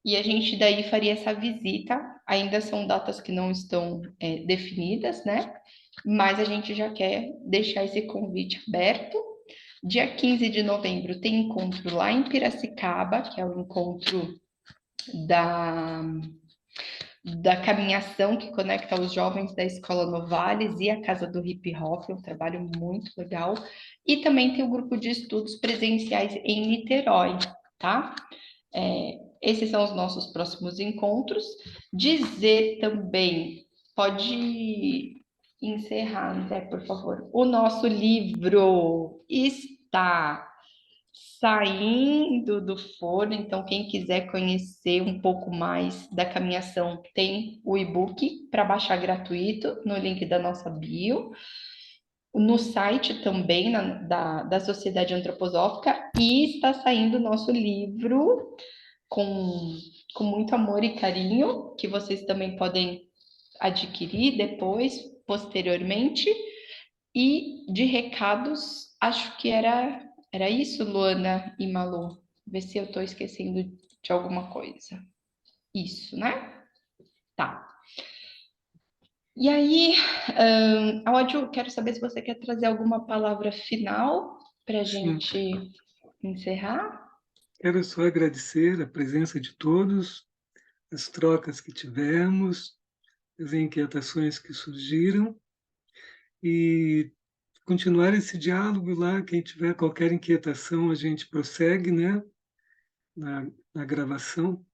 E a gente daí faria essa visita, ainda são datas que não estão definidas, né? Mas a gente já quer deixar esse convite aberto. Dia 15 de novembro tem encontro lá em Piracicaba, que é o encontro da caminhação que conecta os jovens da Escola Novales e a Casa do Hip Hop, é um trabalho muito legal. E também tem o grupo de estudos presenciais em Niterói, tá? Esses são os nossos próximos encontros. Dizer também, pode encerrar, André, por favor. O nosso livro está saindo do forno, então quem quiser conhecer um pouco mais da caminhação, tem o e-book para baixar gratuito no link da nossa bio, no site também da Sociedade Antroposófica, e está saindo o nosso livro com muito amor e carinho, que vocês também podem adquirir depois, posteriormente. E de recados, acho que era isso, Luana e Malu. Ver se eu estou esquecendo de alguma coisa. Isso, né? Tá. E aí, Áudio, quero saber se você quer trazer alguma palavra final para a gente encerrar. Quero só agradecer a presença de todos, as trocas que tivemos, as inquietações que surgiram, e continuar esse diálogo lá. Quem tiver qualquer inquietação, a gente prossegue, né, na gravação.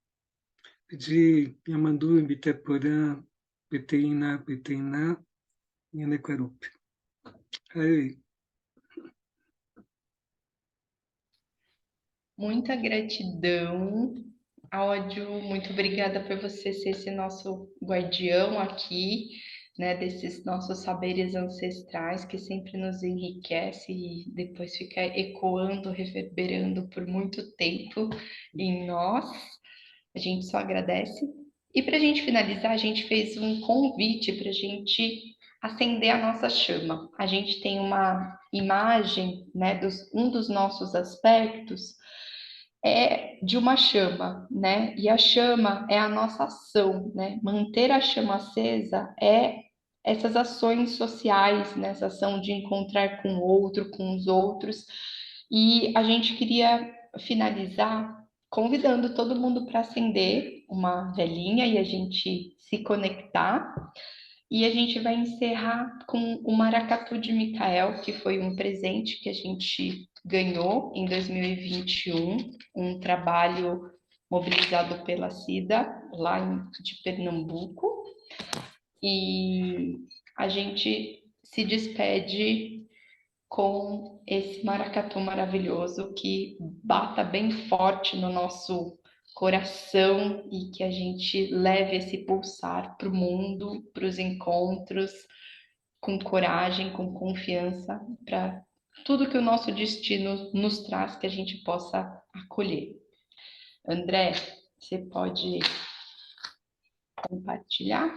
Pedir Yamandu, Biteporã, Peteiná, Nhanequarupe. Aí. Muita gratidão, Áudio, muito obrigada por você ser esse nosso guardião aqui, né, desses nossos saberes ancestrais que sempre nos enriquece e depois fica ecoando, reverberando por muito tempo em nós. A gente só agradece. E para a gente finalizar, a gente fez um convite para a gente acender a nossa chama. A gente tem uma imagem, né, um dos nossos aspectos é de uma chama, né? E a chama é a nossa ação, né? Manter a chama acesa é essas ações sociais, né? Essa ação de encontrar com o outro, com os outros. E a gente queria finalizar convidando todo mundo para acender uma velinha e a gente se conectar. E a gente vai encerrar com o maracatu de Micael, que foi um presente que a gente ganhou em 2021 um trabalho mobilizado pela CIDA, lá de Pernambuco, e a gente se despede com esse maracatu maravilhoso que bata bem forte no nosso coração e que a gente leve esse pulsar para o mundo, para os encontros, com coragem, com confiança, para tudo que o nosso destino nos traz, que a gente possa acolher. André, você pode compartilhar?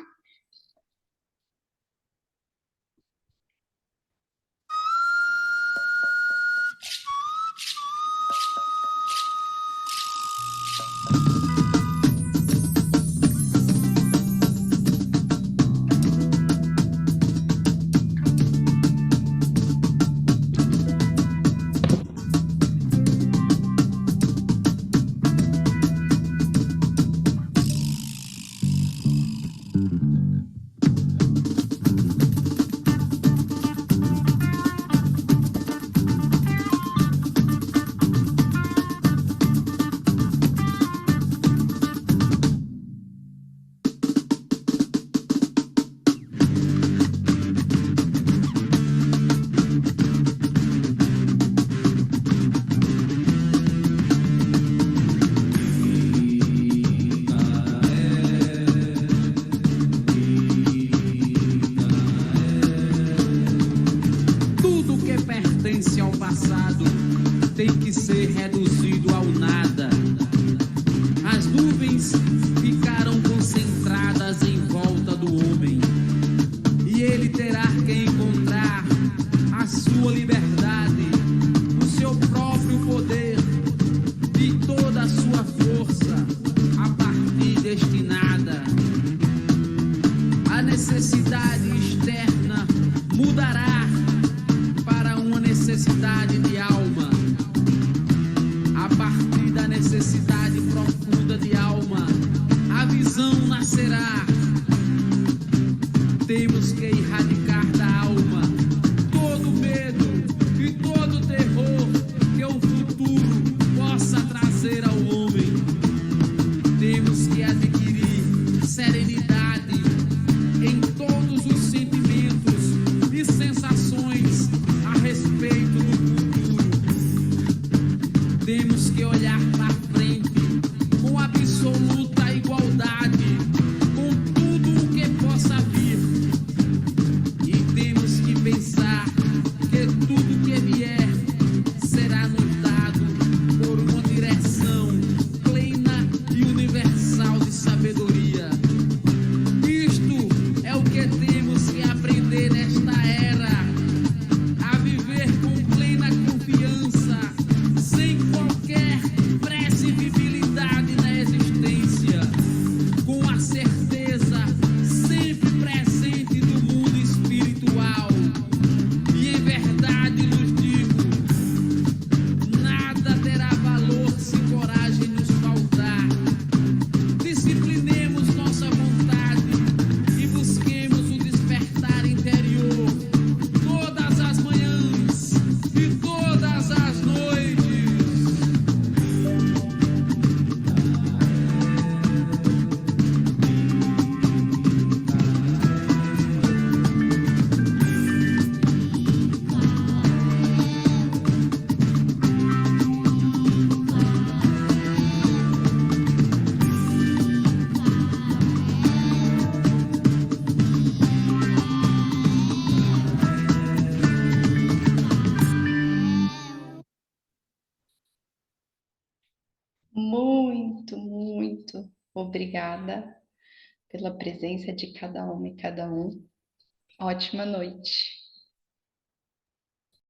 Tudo que pertence ao passado tem que ser reduzido ao nada. As nuvens ficaram concentradas em volta do homem, e ele terá que encontrar a sua liberdade, o seu próprio poder e toda a sua força a partir deste nada. A necessidade externa mudará para uma necessidade de alma. A partir da necessidade profunda de alma, a visão nascerá. Temos que erradicar da alma todo medo e todo terror que o futuro possa trazer ao homem. Temos que adquirir serenidade em todos os sentimentos e sensações a respeito do futuro. Temos que olhar para frente com absoluta igualdade com tudo o que possa vir. E temos que pensar que tudo que vier será nos dado por uma direção plena e universal de sabedoria. Isto é o que temos que aprender nesta era, a viver com plena confiança, sem qualquer previsibilidade na existência, com a certeza sempre presente do mundo espiritual. E em verdade nos digo, nada terá valor se coragem nos faltar. Disciplinemos nossa vontade e busquemos o despertar interior todas as manhãs e todas as noites. Muito, muito obrigada pela presença de cada uma e cada um. Ótima noite.